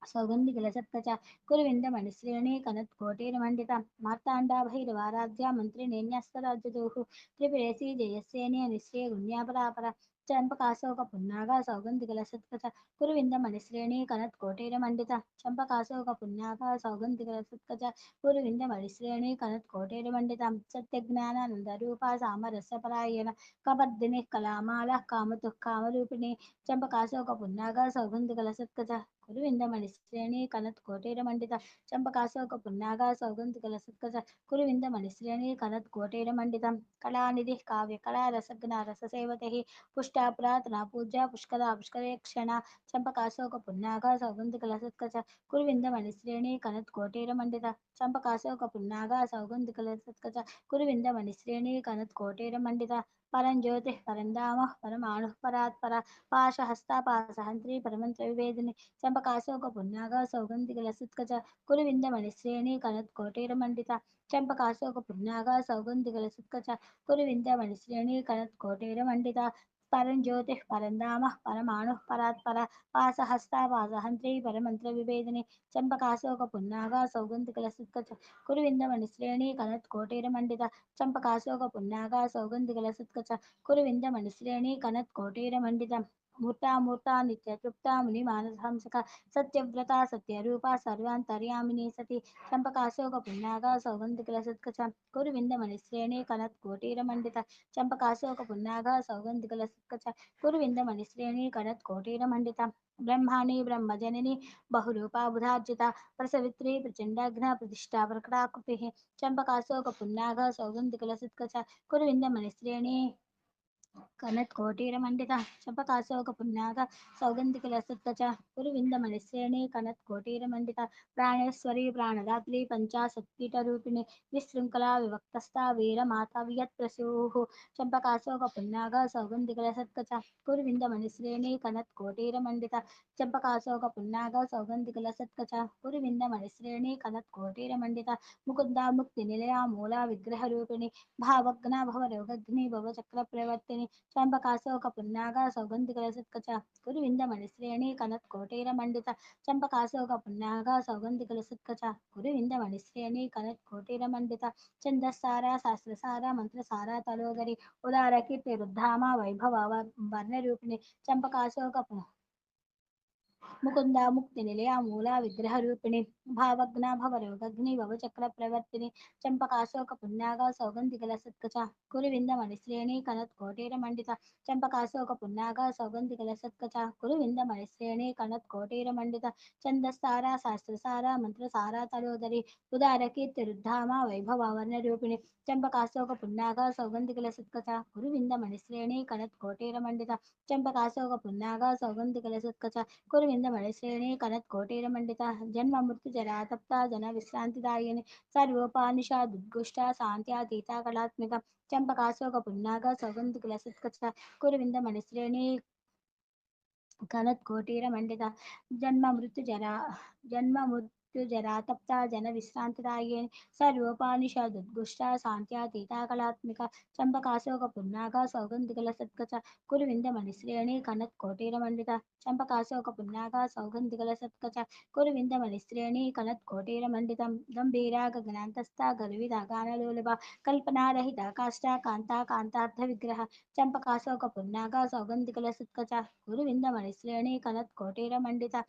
सौगन्धिकलसत्कच कुरुविन्दमणिश्रेणी कनत्कोटेरमण्डिता मार्ताण्डा भैरवाराध्या मन्त्रिणेन्यस्तराज्यदुः त्रिपुरेशी जयस्येने निश्चये गुण्यापरापरा चंपकाशोक पुन्नाग सौगन्धिकलसत्कच कुरुविन्दमणिश्रेणी कनत्कोटेरमण्डिता चंपकाशोक पुन्नाग सौगन्धिकलसत्कच कुरुविन्दमणिश्रेणी कनत्कोटेरमण्डिता सत्यज्ञानानन्दरूपा सामरस्यपरायण कपर्दिनी कलामाला कामतुः कामरूपिणी चंपकाशोक पुन्नाग सौगन्धिकलसत्कच कुरुविन्दमणिश्रेणी कनत्कोटेरमण्डित चंपकाशोक पुन्नाग सौगन्धिकलसत्कच कुरुविन्दमणिश्रेणी कनत्कोटेरमण्डितं कलानिधिः काव्यकला रसज्ञा रससेवतैः पुष्टा पुरातना पूज्या पुष्करा पुष्करे क्षणा चंपकाशोक पुन्नाग सौगन्धिकलसत्कच कुरुविन्दमणिश्रेणी कनत्कोटेरमण्डित चंपकाशोक पुन्नाग सौगन्धिकलसत्कच कुरुविन्दमणिश्रेणी कनत्कोटेरमण्डित परञ्ज्योतिः परन्धामः परमाणुः परात्परा पाशहस्ता पाशहन्त्री परमन्त्रविभेदिनी चंपकाशोक पुन्नाग सौगन्धिकलसत्कच कुरुविन्दमणिश्रेणी कनत्कोटेरमण्डिता चंपकाशोक पुन्नाग सौगन्धिकलसत्कच कुरुविन्दमणिश्रेणी कनत्कोटेरमण्डिता परञ्ज्योतिः परन्धामः परमाणुः परात्परा पाशहस्ता पाशहन्त्री परमन्त्रविभेदिनी चंपकाशोक पुन्नाग सौगन्धिकलसत्कच कुरुविन्दमणिश्रेणी कनत्कोटेरमण्डिता चंपकाशोक पुन्नाग सौगन्धिकलसत्कच कुरुविन्दमणिश्रेणी कनत्कोटेरमण्डिता मूर्ता नित्यतृप्ता मुनिमानसहंसका सत्यव्रता सत्यरूपा सर्वान्तर्यामिनी सती चंपकाशोक पुन्नाग सौगन्धिकलसत्कच कुरुविन्दमणिश्रेणी कनत्कोटेरमण्डिता चंपकाशोक पुन्नाग सौगन्धिकलसत्कच कुरुविन्दमणिश्रेणी कनत्कोटेरमण्डिता ब्रह्माणि ब्रह्मजननी बहुरूपा बुधार्जिता प्रसवित्री प्रचण्डाघ्ना प्रतिष्ठा प्रकटाकृतिः चंपकाशोक पुन्नाग सौगन्धिकलसत्कच कुरुविन्दमणिश्रेणी कनत्कोटेरमण्डिता चंपकाशोक पुन्नाग सौगन्धिकलसत्कच कुरुविन्दमणिश्रेणी कनत्कोटेरमण्डिता प्राणेश्वरी प्राणदात्री पञ्चाशत्पीठरूपिणी विशृङ्खला विभक्तस्था वीरमाता वियत्प्रसूः चंपकाशोक पुन्नाग सौगन्धिकलसत्कच कुरुविन्दमणिश्रेणी कनत्कोटेरमण्डिता चंपकाशोक पुन्नाग सौगन्धिकलसत्कच कुरुविन्दमणिश्रेणी कनत्कोटेरमण्डिता मुकुन्दा मुक्तिनिलया मूला विग्रहरूपिणी भावग्ना भवरोगग्नि भवचक्रप्रवर्तिनि चंपकाशोक पुन्नाग सौगन्धिकलसत्कच कुरुविन्दमणिश्रेणी कनत्कोटेरमण्डिता चंपकाशोक पुन्नाग सौगन्धिकलसत्कच कुरुविन्दमणिश्रेणी कनत्कोटेरमण्डिता छन्दस्सारा शास्त्रसारा मंत्रसारा तलोदरी उदारकीर्तिरुद्धामा वैभवा वर्णरूपिणी चंपकाशोक मुकुंदा मुक्तिनिलया मूला विग्रहरूपिणी भावग्ना भवरोगग्नि भवचक्रप्रवर्तिनि चंपकाशोक पुन्नाग सौगन्धिकलसत्कच कुरुविन्दमणिश्रेणी कनत्कोटेरमण्डिता चंपकाशोक पुन्नाग सौगन्धिकलसत्कच कुरुविन्दमणिश्रेणी कनत्कोटेरमण्डिता छन्दस्सारा शास्त्रसारा मंत्रसारा तलोदरी उदारकीर्तिरुद्धामा वैभवा वर्णरूपिणी चंपकाशोक पुन्नाग सौगन्धिकलसत्कच कुरुविन्दमणिश्रेणी कनत्कोटेरमण्डिता चंपकाशोक पुन्नाग सौगन्धिकलसत्कच कुरुविन्दमणिश्रेणी कनत्कोटेरमण्डिता जन्म मृत्युजरा तप्ता जनविश्रान्तिदायिनी सर्वोपानिषादुद्गुष्टा शान्त्यातीता कलात्मिका चंपकाशोक पुन्नाग सौगन्धिकलसत्कच कुरुविन्दमणिश्रेणी कनत्कोटेरमण्डिता जन्म मृत्युजरा जन्म मृत्युजरातप्ता जनविश्रान्तिदायिनी सर्वोपनिषदुद्घुष्टा शान्त्यातीता कलात्मिका चम्पकाशोकपुन्नागा सौगन्धिकलसत्कचा कुरुविन्दमणिश्रेणी कनत्कोटिरमण्डिता चम्पकाशोकपुन्नागा सौगन्धिकलसत्कचा कुरुविन्दमणिश्रेणी कनत्कोटिरमण्डितं गम्भीरा गगनान्तस्था गर्विता गानलोलुपा कल्पनारहिता काष्ठा कान्ता कान्तार्थविग्रह चम्पकाशोकपुन्नागा सौगन्धिकलसत्कचा कुरुविन्दमणिश्रेणी कनत्कोटिरमण्डिता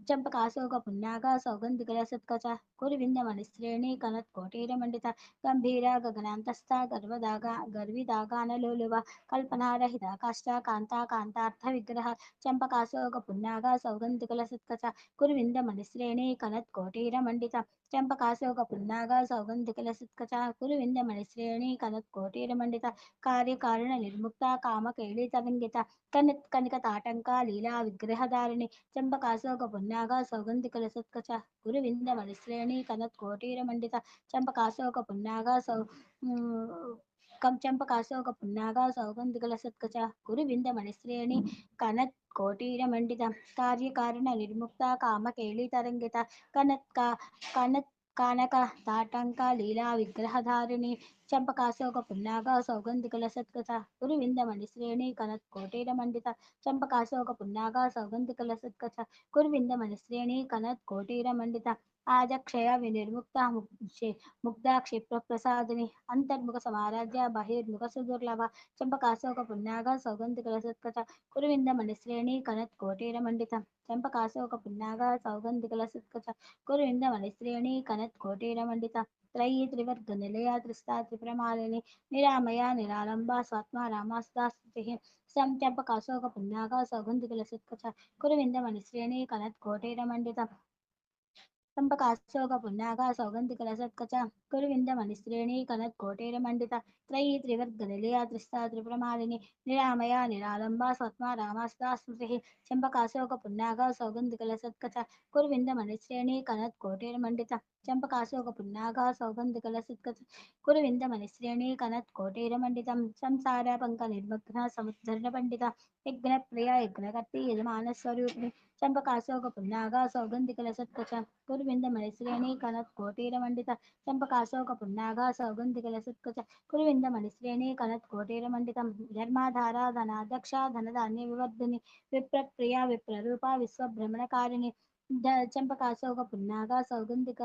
चंपकाशोकपुन्नागा सौगन्धिकलसत्कचा कुरुविन्दमणिश्रेणी कनत्कोटिरमण्डिता गम्भीरा गगनान्तस्था गर्विदा गानलोलुवा कल्पनारहिता काष्ठा कान्ता कान्तार्थविग्रह चंपकाशोकपुन्नागा सौगन्धिकलसत्कचा कुरुविन्दमणिश्रेणी कनत्कोटिरमण्डिता चंपकाशोकपुन्नागा सौगन्धिकलसत्कचा कुरुविन्दमणिश्रेणी कनत्कोटिरमण्डिता कार्यकारणनिर्मुक्ता कामकेलितरङ्गिता कनिकताटङ्का लीला विग्रहधारिणि चंपकाशोकपुन्नागा सौगन्धिकलसत्कचा गुरुविन्दमणिश्रेणी कनत्कोटिरमण्डिता चंपकाशोकपुन्नागा चंपकाशोकपुन्नागा सौगन्धिकलसत्कचा गुरुविन्दमणिश्रेणी कनत्कोटिरमण्डिता कार्यकारणनिर्मुक्ता कामकेलितरङ्गिता कनत्का कनत् कानक ताटंका लीला विग्रहधारिणी चंपकाशोकपुन्नागा सौगन्धिकलसत्कचा गुरुविन्दमणिश्रेणी कनत्कोटिरमण्डिता चंपकाशोकपुन्नागा सौगन्धिकलसत्कचा कुरुविन्दमणिश्रेणी कनत्कोटिरमण्डिता आजक्षय विनिर्मुक्ता मुग्धा क्षिप्रप्रसादिनी अंतर्मुख समाराध्या बहिर्मुख सुदुर्लभा चंपकाशोकपुन्नागा सौगन्धिकलसत्कचा कुरुविन्दमणिश्रेणी कनत्कोटिरमण्डिता चंपकाशोकपुन्नागा सौगन्धिकलसत्कचा कुरुविन्दमणिश्रेणी कनत्कोटिरमण्डिता त्रयी त्रिवर्गनिलया त्रिस्ता त्रिप्रमालिनी निरामया निरालम्बा स्वात्मा रामास्ता स्तुतिः सं चंपकाशोकपुन्नागा सौगन्धिकलसत्कचा कुरुविन्दमणिश्रेणी कनत्कोटिरमण्डिता चंपकाशोकपुन्नागा सौगन्धिकलसत्कचा कुरुविन्दमणिश्रेणी कनत्कोटिरमण्डिता त्रयी त्रिवर्गनिलया त्रिस्ता त्रिप्रमालिनी निरामया निरालम्बा स्वत्मा रामास्ता स्मृतिः चंपकाशोकपुन्नागा सौगन्धिकलसत्कचा कुरुविन्दमणिश्रेणी कनत्कोटिरमण्डिता चंपकाशोकपुन्नागा सौगन्धिकलसत्कचा कुरुविन्दमणिश्रेणी कनत्कोटिरमण्डितं संसारपङ्कनिर्मग्ना समुद्धरणपण्डिता यज्ञप्रिया यज्ञकर्त्री यजमानस्वरूपिणी चंपकाशोकपुन्नागा सौगन्धिकलसत्कचा कुरुविन्दमणिश्रेणी कनत्कोटिरमण्डिता चंपकाशोकपुन्नागा सौगन्धिकलसत्कचा कुरुविन्दमणिश्रेणी कनत्कोटिरमण्डितं धर्माधारा धनाध्यक्षा धनधान्यविवर्धिनी विप्रप्रिया विप्ररूपा विश्वभ्रमणकारिणी चंपकाशोकपुन्नागा सौगन्धिक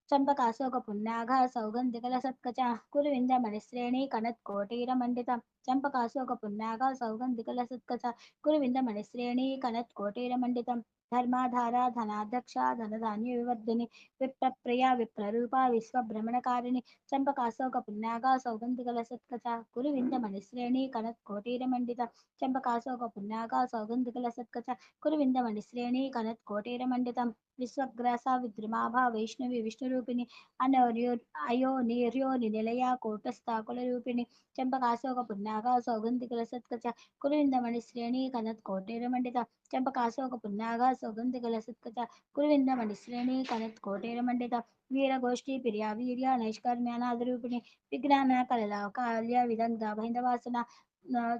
चंपकाशोकपुन्नागा सौगन्धिकलसत्कचा कुरुविन्दमणिश्रेणी कनत्कोटिरमण्डिता चंपकाशोकपुन्नागा सौगन्धिकलसत्कचा कुरुविन्दमणिश्रेणी कनत्कोटिरमण्डितं धर्माधारा धनाध्यक्षा धनधान्यविवर्धिनी विप्रप्रिया विप्ररूपा विश्वभ्रमणकारिणी चंपकाशोकपुन्नागा सौगन्धिकलसत्कचा कुरुविन्दमणिश्रेणी कनत्कोटिरमण्डिता चंपकाशोकपुन्नागा सौगन्धिकलसत्कचा कुरुविन्दमणिश्रेणी कनत्कोटिरमण्डितं विश्वग्रासा विद्रुमाभा वैष्णवी विष्णुरूपिणी अयोनिर्योनि निलया कोटस्था कुलरूपिणी चंपकाशोकपुन्नागा सौगन्धिकलसत्कचा कुरुविन्दमणिश्रेणी कनत्कोटिरमण्डिता चंपकाशोकपुन्नागा सौगन्धिकलसत्कचा कुरुविन्दमणिश्रेणी कनत्कोटिरमण्डिता वीरगोष्ठी प्रिया वीर्या नैष्कर्म्यानादरूपिणी विज्ञाना कलला काल्य विदग्धा भैन्दवासना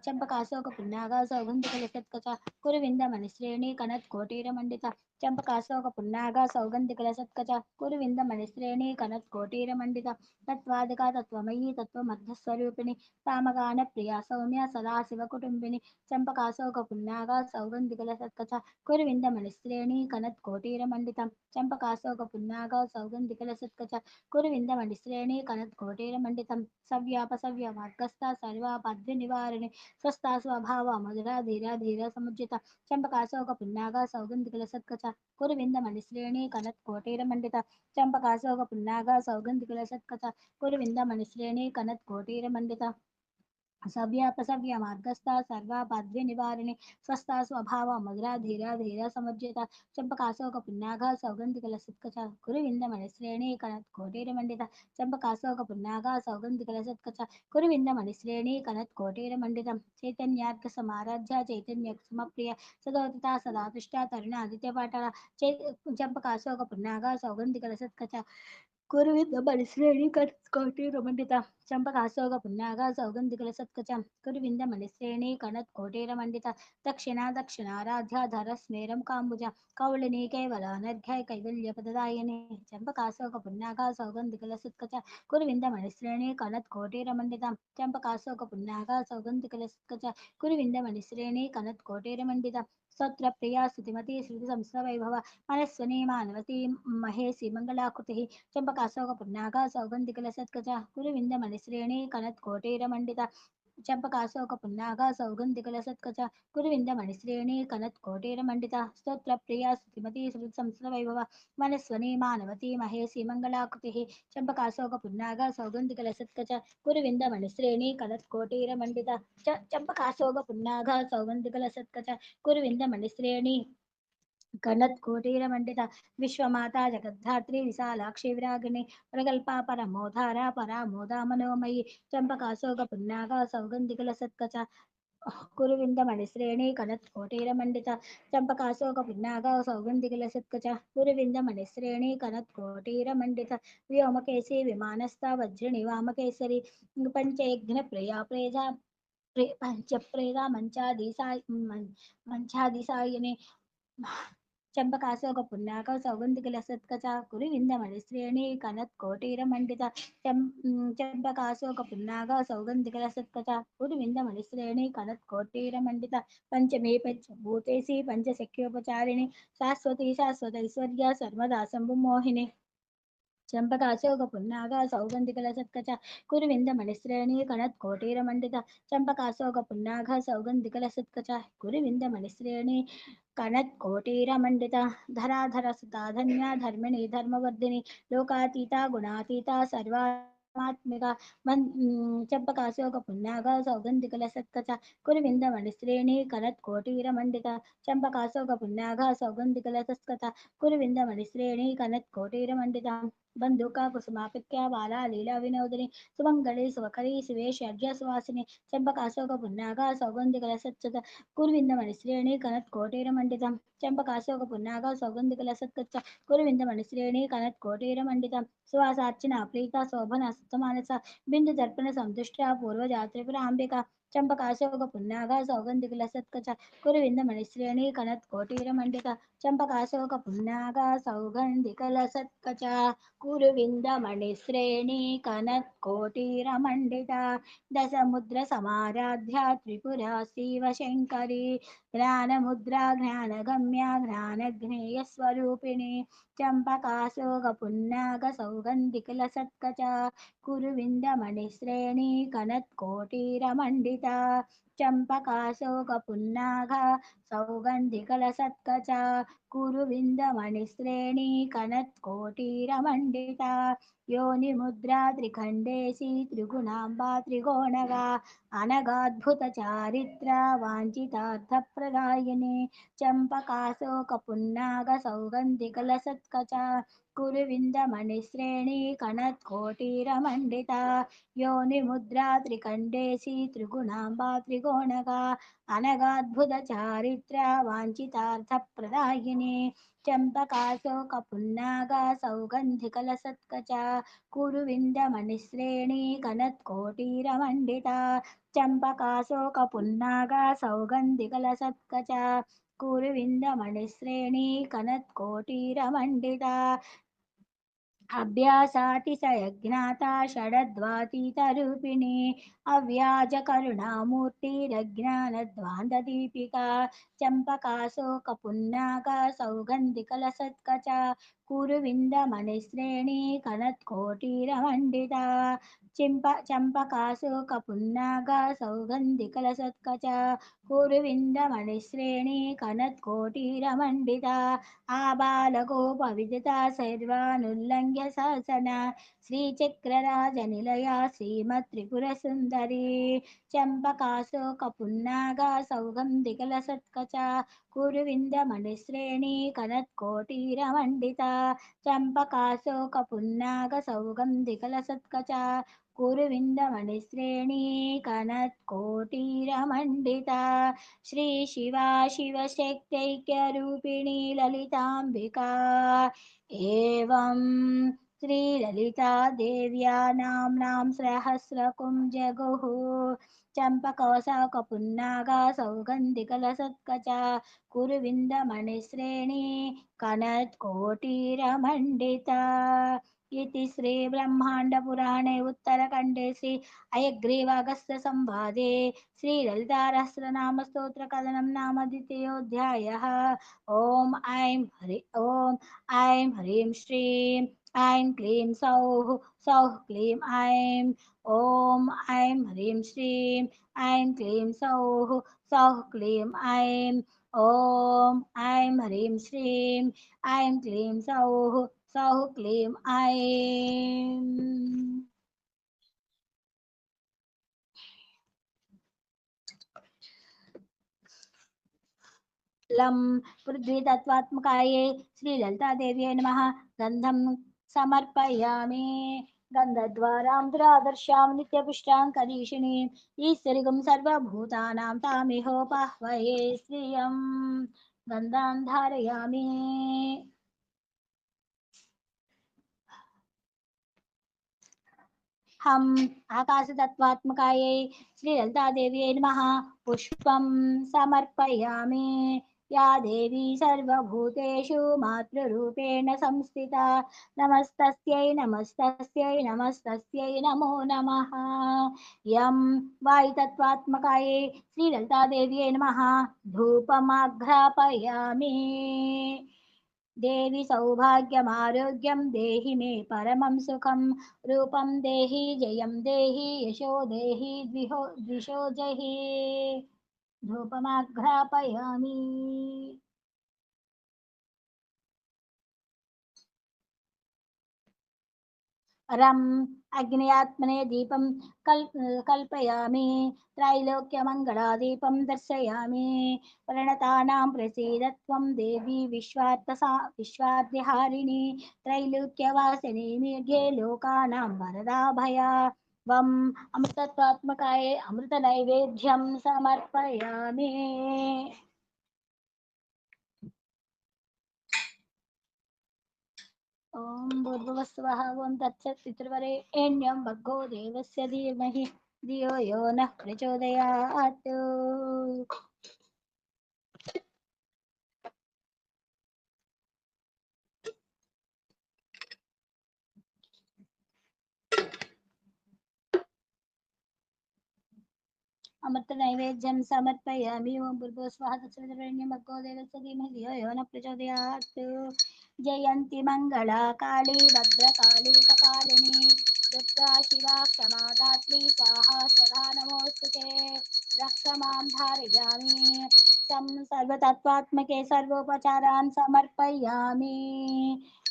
चंपकाशोकपुन्नागा सौगन्धिकलसत्कचा कुरुविन्दमणिश्रेणी कनत्कोटिरमण्डिता चंपकाशोकपुन्नागा सौगन्धिकलसत्कचा कुरुविन्दमणिश्रेणी कनत्कोटिरमण्डिता तत्त्वादिका तत्त्वमयी तत्त्वमध्यस्वरूपिणी सामगानप्रिया सौम्या सदाशिवकुटुम्बिनी चंपकाशोकपुन्नागा सौगन्धिकलसत्कचा कुरुविन्दमणिश्रेणी कनत्कोटिरमण्डिता चंपकाशोकपुन्नागा सौगन्धिकलसत्कचा कुरुविन्दमणिश्रेणी कनत्कोटिरमण्डितं सव्यापसव्यमार्गस्था सर्वापद्विनिवारिणि स्वस्था स्वभावा मधुरा धीरा धीरा समुज्जिता चंपकाशोकपुन्नागा सौगन्धिकलसत्कचा कुरुविन्दमणिश्रेणी कनत्कोटिरमण्डिता चंपकाशोकपुन्नागा सौगन्धिकलसत्कचा कुरुविन्दमणिश्रेणी कनत्कोटिरमण्डिता सव्यापसव्य मार्गस्था सर्वापद्विनिवारिणि स्वस्था स्वभावा मधुरा धीरा धीरा समुज्जिता चंपकाशोकपुन्नागा सौगन्धिकलसत्कचा कुरुविन्दमणिश्रेणी कनत्कोटिरमण्डिता चंपकाशोकपुन्नागा सौगन्धिकलसत्कचा कुरुविन्दमणिश्रेणी कनत्कोटिरमण्डितं चैतन्यार्कसमाराध्या चैतन्यसमप्रिया सदोदिता सदा तुष्टा तरुणादित्यपाटला चंपकाशोकपुन्नागा सौगन्धिकलसत्कचा कुरुविन्दमणिश्रेणी कनत्कोटिरमण्डिता चंपकाशोक पुन्नाग सौगंधिकलसत्कच कुरुविंदमणिश्रेणी कनत्कोटीरमण्डित दक्षिणा दक्षिणाराध्या धरस्मेरं काम्बुज कौलिनी कैवलानर्घ्य कैवल्यपददायिनी चंपकाशोक पुन्नाग सौगंधिकलसत्कच कुरुविंदमणिश्रेणी कनत्कोटीरमण्डित चंपकाशोक पुन्नाग सौगंधिकलसत्कच कुरुविंदमणिश्रेणी कनत्कोटीरमण्डित स्तोत्रप्रिया स्तुतिमती श्रुतिसंस्रवैभव मनस्वनी मानवती महेशी मंगलाकृतिः चंपकाशोकपुन्नाग सौगन्धिकलसत्कच कुरुविन्दमणिश्रेणी कनत्कोटीरमण्डित चंपकाशोकपुन्नाग सौगन्धिकलसत्कच कुरुविन्दमणिश्रेणी कनत्कोटीरमण्डित स्तोत्रप्रिया स्तुतिमती श्रुतिसंस्रवैभव मनस्वनी मानवती महेशी मंगलाकृतिः चंपकाशोकपुन्नाग सौगन्धिकलसत्कच कुरुविन्दमणिश्रेणी कनत्कोटीरमण्डित चंपकाशोकपुन्नाग सौगन्धिकलसत्कच कुरुविन्दमणिश्रेणी कनत्कोटीरमण्डित विश्वमाता जगद्धात्री विशालाक्षी विरागिणी प्रगल्पा परमोधारा परामोदा मनोमयी चंपकाशोक सौगन्धिकलसत्कच कुरुविन्दमणिश्रेणी कनत्कोटीरमण्डित चंपकाशोकपुन्नाग सौगन्धिकलसत्कच कुरुविन्दमणिश्रेणी कनत्कोटीरमण्डित व्योमकेशी विमानस्था वज्रिणी वामकेसरी पञ्चयज्ञप्रिया प्रेजा पञ्चप्रेदा मंचादिसायिनी चंपकाशोक सौगन्धिकलसत्कच कुरुविन्दमणिश्रेणी कनत्कोटीरमण्डित चंपकाशोक सौगन्धिकलसत्कच कुरुविन्दमणिश्रेणी कनत्कोटीरमण्डित पंचमी पंचभूतेशी पंचसख्योपचारिणी शाश्वती शाश्वतैश्वर्या सर्वदा शम्भुमोहिनी चंपकाशोक सौगन्धिकलसत्कच कुरुविन्दमणिश्रेणी कनत्कोटीरमण्डित चंपकाशोक सौगन्धिकलसत्कच कुरुविन्दमणिश्रेणी कनत्कोटीरमण्डित धराधर सुता धन्या धर्मिणी धर्मवर्धिनी लोकातीता गुणातीता सर्वात्मिका चंपकाशोक सौगन्धिकलसत्कच कुरुविन्दमणिश्रेणी कनत्कोटीरमण्डित चंपकाशोक सौगन्धिकलसत्कच कुरुविन्दमणिश्रेणी कनत्कोटीरमण्डित बंधुका कुसुमापिक्या बाला लीला विनोदिनी सुमंगली सुवकरी शिवे शर्य सुवासिनी चंपकाशोक सौगन्धिकलसत्कच कुरुविन्दमणिश्रेणी कनत्कोटीरमण्डित चंपकाशोक सौगन्धिकलसत्कच कुरुविन्दमणिश्रेणी कनत्कोटीरमण्डित सुवासार्चना प्रीता शोभना सुतमानसा बिन्दुदर्पण संतुष्टा पूर्वजा त्रिपुराम्बिका चंपकाशोक सौगन्धिकलसत्कच कुरुविन्दमणिश्रेणी कनत्कोटीरमण्डित चंपकाशोक सौगन्धिकलसत्कच कुरुविन्दमणिश्रेणी कनत्कोटीरमण्डिता दशमुद्रसमाराध्या त्रिपुरा शिवशङ्करी ज्ञानमुद्रा ज्ञानगम्या ज्ञानज्ञेयस्वरूपिणी चम्पकाशोकपुन्नागसौगन्धिकलसत्कच कुरुविन्दमणिश्रेणी कनत्कोटीरमण्डिता चम्पकाशोकपुन्नाग सौगन्धिकलसत्कच कुरुविन्दमणिश्रेणी कनत्कोटीरमण्डिता योनिमुद्रा त्रिखण्डेशी त्रिगुणाम्बा त्रिकोणगा अनगाद्भुतचारित्रा वाञ्छितार्थप्रदायिनी चम्पकाशोकपुन्नागसौगन्धिकलसत्कच कुरुविन्दमणिश्रेणी कनत्कोटीरमण्डिता योनिमुद्रा त्रिखण्डेशी त्रिगुणाम्बा त्रिकोणगा अनगाद्भुतचारित्रा वाञ्छितार्थप्रदायिनी चम्पकाशोकपुन्नागसौगन्धिकलसत्कच कुरुविन्दमणिश्रेणी कनत्कोटीरमण्डिता चम्पकाशोकपुन्नागसौगन्धिकलसत्कच कुरुविन्दमणिश्रेणी कनत्कोटीरमण्डिता अभ्यासातिशयज्ञाता षडद्वातीतरूपिणी अव्याजकरुणामूर्तिरज्ञानध्वान्तदीपिका चम्पकाशोकपुन्नागसौगन्धिकलसत्कच कुरुविन्दमणिश्रेणी कनत्कोटीरमण्डिता चम्पकाशोकपुन्नागसौगन्धिकलसत्कच कुरुविन्दमणिश्रेणी कनत्कोटीरमण्डिता आबालगोपविदिता सर्वानुल्लङ्घ्य शासना श्रीचक्रराजनिलया श्रीमत्त्रिपुरसुन्दरी चम्पकाशोकपुन्नागसौगन्धिकलसत्कच कुरुविन्दमणिश्रेणी कनत्कोटीरमण्डिता चम्पकाशोकपुन्नागसौगन्धिकलसत्कच कुरुविन्दमणिश्रेणी कनत्कोटीरमण्डिता श्री शिवा शिवशक्त्यैक्यरूपिणी ललिताम्बिका एवं श्रीललिता देव्या नाम्नां सहस्रकुं जगुः चम्पकवसकपुन्नागा सौगन्धिकलसत्कचा कुरुविन्दमणिश्रेणी कनत्कोटिरमण्डिता इति श्रीब्रह्माण्डपुराणे उत्तरखण्डे श्री अयग्रीवागस्त्य संवादे श्रीललितासहस्रनामस्तोत्रकथनं नाम द्वितीयोऽध्यायः। ॐ ऐं ह्रीं श्रीं ऐं क्लीं सौः सौः क्लीं ऐं ॐ ऐं ह्रीं श्रीं ऐं क्लीं सौः सौः क्लीं ऐं ॐ ऐं ह्रीं श्रीं ऐं क्लीं सौः सौः क्लीं ऐं। लं पृथ्वीतत्त्वात्मकायै श्रीललितादेव्यै नमः। गन्धं समर्पयामि। गन्धद्वारां दुरादर्शां नित्यपुष्टां करीषिणीम् ईश्वरिगुं सर्वभूतानां तामिहोपाह्वये श्रियं गन्धान् धारयामि। हम आकाशतत्त्वात्मकायै श्रीललितादेव्यै नमः। पुष्पं समर्पयामि। या देवी सर्वभूतेषु मातृरूपेण संस्थिता नमस्तस्यै नमस्तस्यै नमस्तस्यै नमो नमः। यं वायुतत्त्वात्मकायै श्रीललितादेव्यै नमः। धूपमाघ्रापयामि। देवी सौभाग्यमारोग्यं देहि मे परमं सुखं रूपं देहि जयं देहि यशो देहि द्विषो जहि। धूपमाघ्रापयामि। रम् अग्न्यात्मने दीपं कल्पयामि। त्रैलोक्यमङ्गलादीपं दर्शयामि। प्रणतानां प्रसीदत्वं देवी विश्वाद्यहारिणी त्रैलोक्यवासिनी मीढ्ये लोकानां वरदा भया। वम् अमृतत्वात्मकायै अमृतनैवेद्यं समर्पयामि। ॐ भूर्भुवस्सुवः ॐ तत्सत् पितृवरेण्यं भर्गो देवस्य धीमहि धियो यो नः प्रचोदयात्। अमृतनैवेद्यं समर्पयामि। ॐ भूर्भुवस्सुवः तत्सवितुर्वरेण्यं भर्गो देवस्य धीमहि धियो यो नः प्रचोदयात्। जयन्ति मङ्गला काली भद्रकाली कपालिनी दुर्गा शिवा क्षमा दात्री स्वाहा स्वधा नमोऽस्तुते। रक्ष मां धारयामि। सर्वतत्त्वात्मके सर्वोपचारान् समर्पयामि।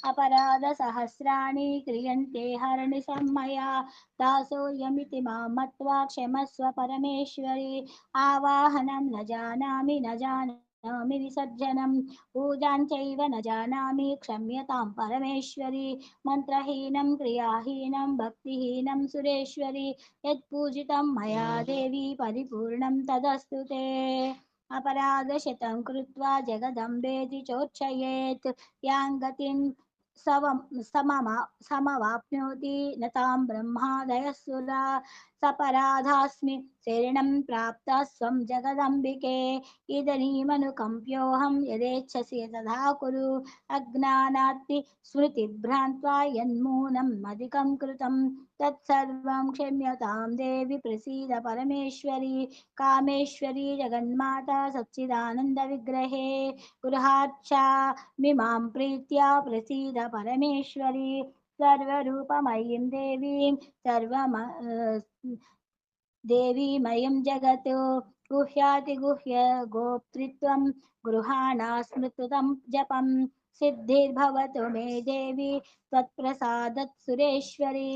अपराधसहस्राणि क्रियन्ते हरणिशं मया दासोऽयमिति मां मत्वा क्षमस्व परमेश्वरि। आवाहनं न जानामि न जानामि विसर्जनं पूजां चैव न जानामि क्षम्यतां परमेश्वरि। मन्त्रहीनं क्रियाहीनं भक्तिहीनं सुरेश्वरि यत्पूजितं मया देवी परिपूर्णं तदस्तु ते। अपराधशतं कृत्वा जगदम्बेति चोर्चयेत् यां गतिं समवाप्नोति न तां ब्रह्मादयः सपराधास्मि शरणं प्राप्ता स्वं जगदम्बिके। इदनीमनुकम्प्योऽहं यदेच्छसि तथा कुरु अज्ञानात् स्मृतिभ्रान्त्वा यन्मूनम् अधिकं कृतं तत्सर्वं क्षम्यतां देवि प्रसीद परमेश्वरी। कामेश्वरी जगन्माता सच्चिदानन्दविग्रहे गृहाच्छा मिमां प्रीत्या प्रसीद परमेश्वरी। सर्वरूपमयीं देवीं देवीमयं जगत् गुह्यातिगुह्य गोप्तृत्वं गृहाणा स्मृतं जपं सिद्धिर्भवतु मे देवी त्वत्प्रसादत् सुरेश्वरी।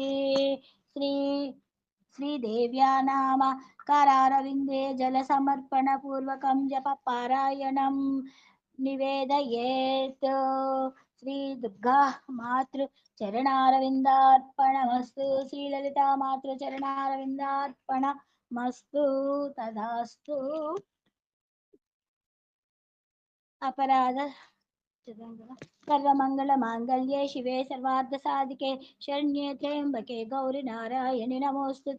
श्रीदेव्या नाम करारविन्दे जलसमर्पणपूर्वकं जपपारायणं निवेदयेत्। श्रीदुर्गा मातृचरणारविन्दार्पणमस्तु। श्रीललिता मातृचरणारविन्दार्पणमस्तु तदास्तु। अपराध सर्वमङ्गलमाङ्गल्ये शिवे सर्वार्थसाधिके शरण्ये त्र्यम्बके गौरि नारायणि नमोऽस्तु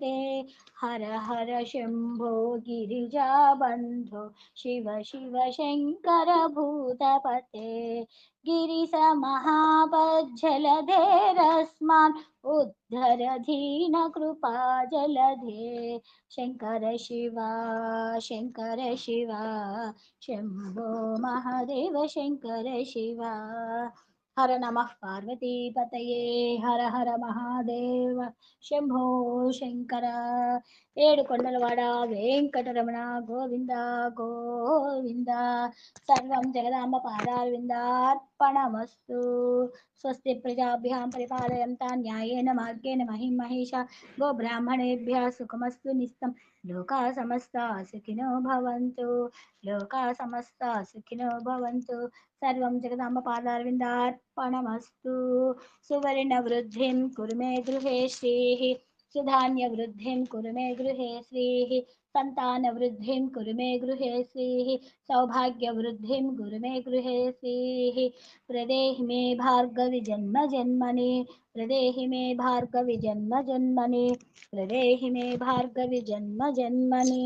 हर हर शम्भो गिरिजाबन्धो शिव शिव शङ्कर भूतपते गिरिशमहापज्जलधेरस्मान् उद्धर दीनकृपा जलधे शङ्कर शिवा शङ्कर शिवा शम्भो महादेव शङ्कर शिवा हर नमः पार्वतीपतये हर हर महादेव शम्भो शङ्कर ఏడుకొండలవాడ వెంకటరమణ గోవింద గోవింద సర్వం జగదాంబ పాదారవిందార్పణమస్తు స్వస్తి ప్రజాభ్యాం పరిపాలయంతా న్యాయేన మార్గేణ మహిం మహిషా గో బ్రాహ్మణేభ్యः సుఖమస్తు నిస్తం లోకా సమస్తా సుఖినో భవంతు లోకా సమస్తా సుఖినో భవంతు సర్వం జగదాంబ పాదారవిందార్పణమస్తు సువర్ణ వృద్ధిం కురు మే గృహే శ్రీః सुधान्यवृद्धिं कुरु मे गृहे श्रीः सन्तानवृद्धिं कुरु मे गृहे श्रीः सौभाग्यवृद्धिं कुरु मे गृहे श्रीः प्रदेहि मे भार्गवि जन्म जन्मनि प्रदेहि मे भार्गवि जन्म जन्मनि प्रदेहि मे भार्गवि जन्म जन्मनि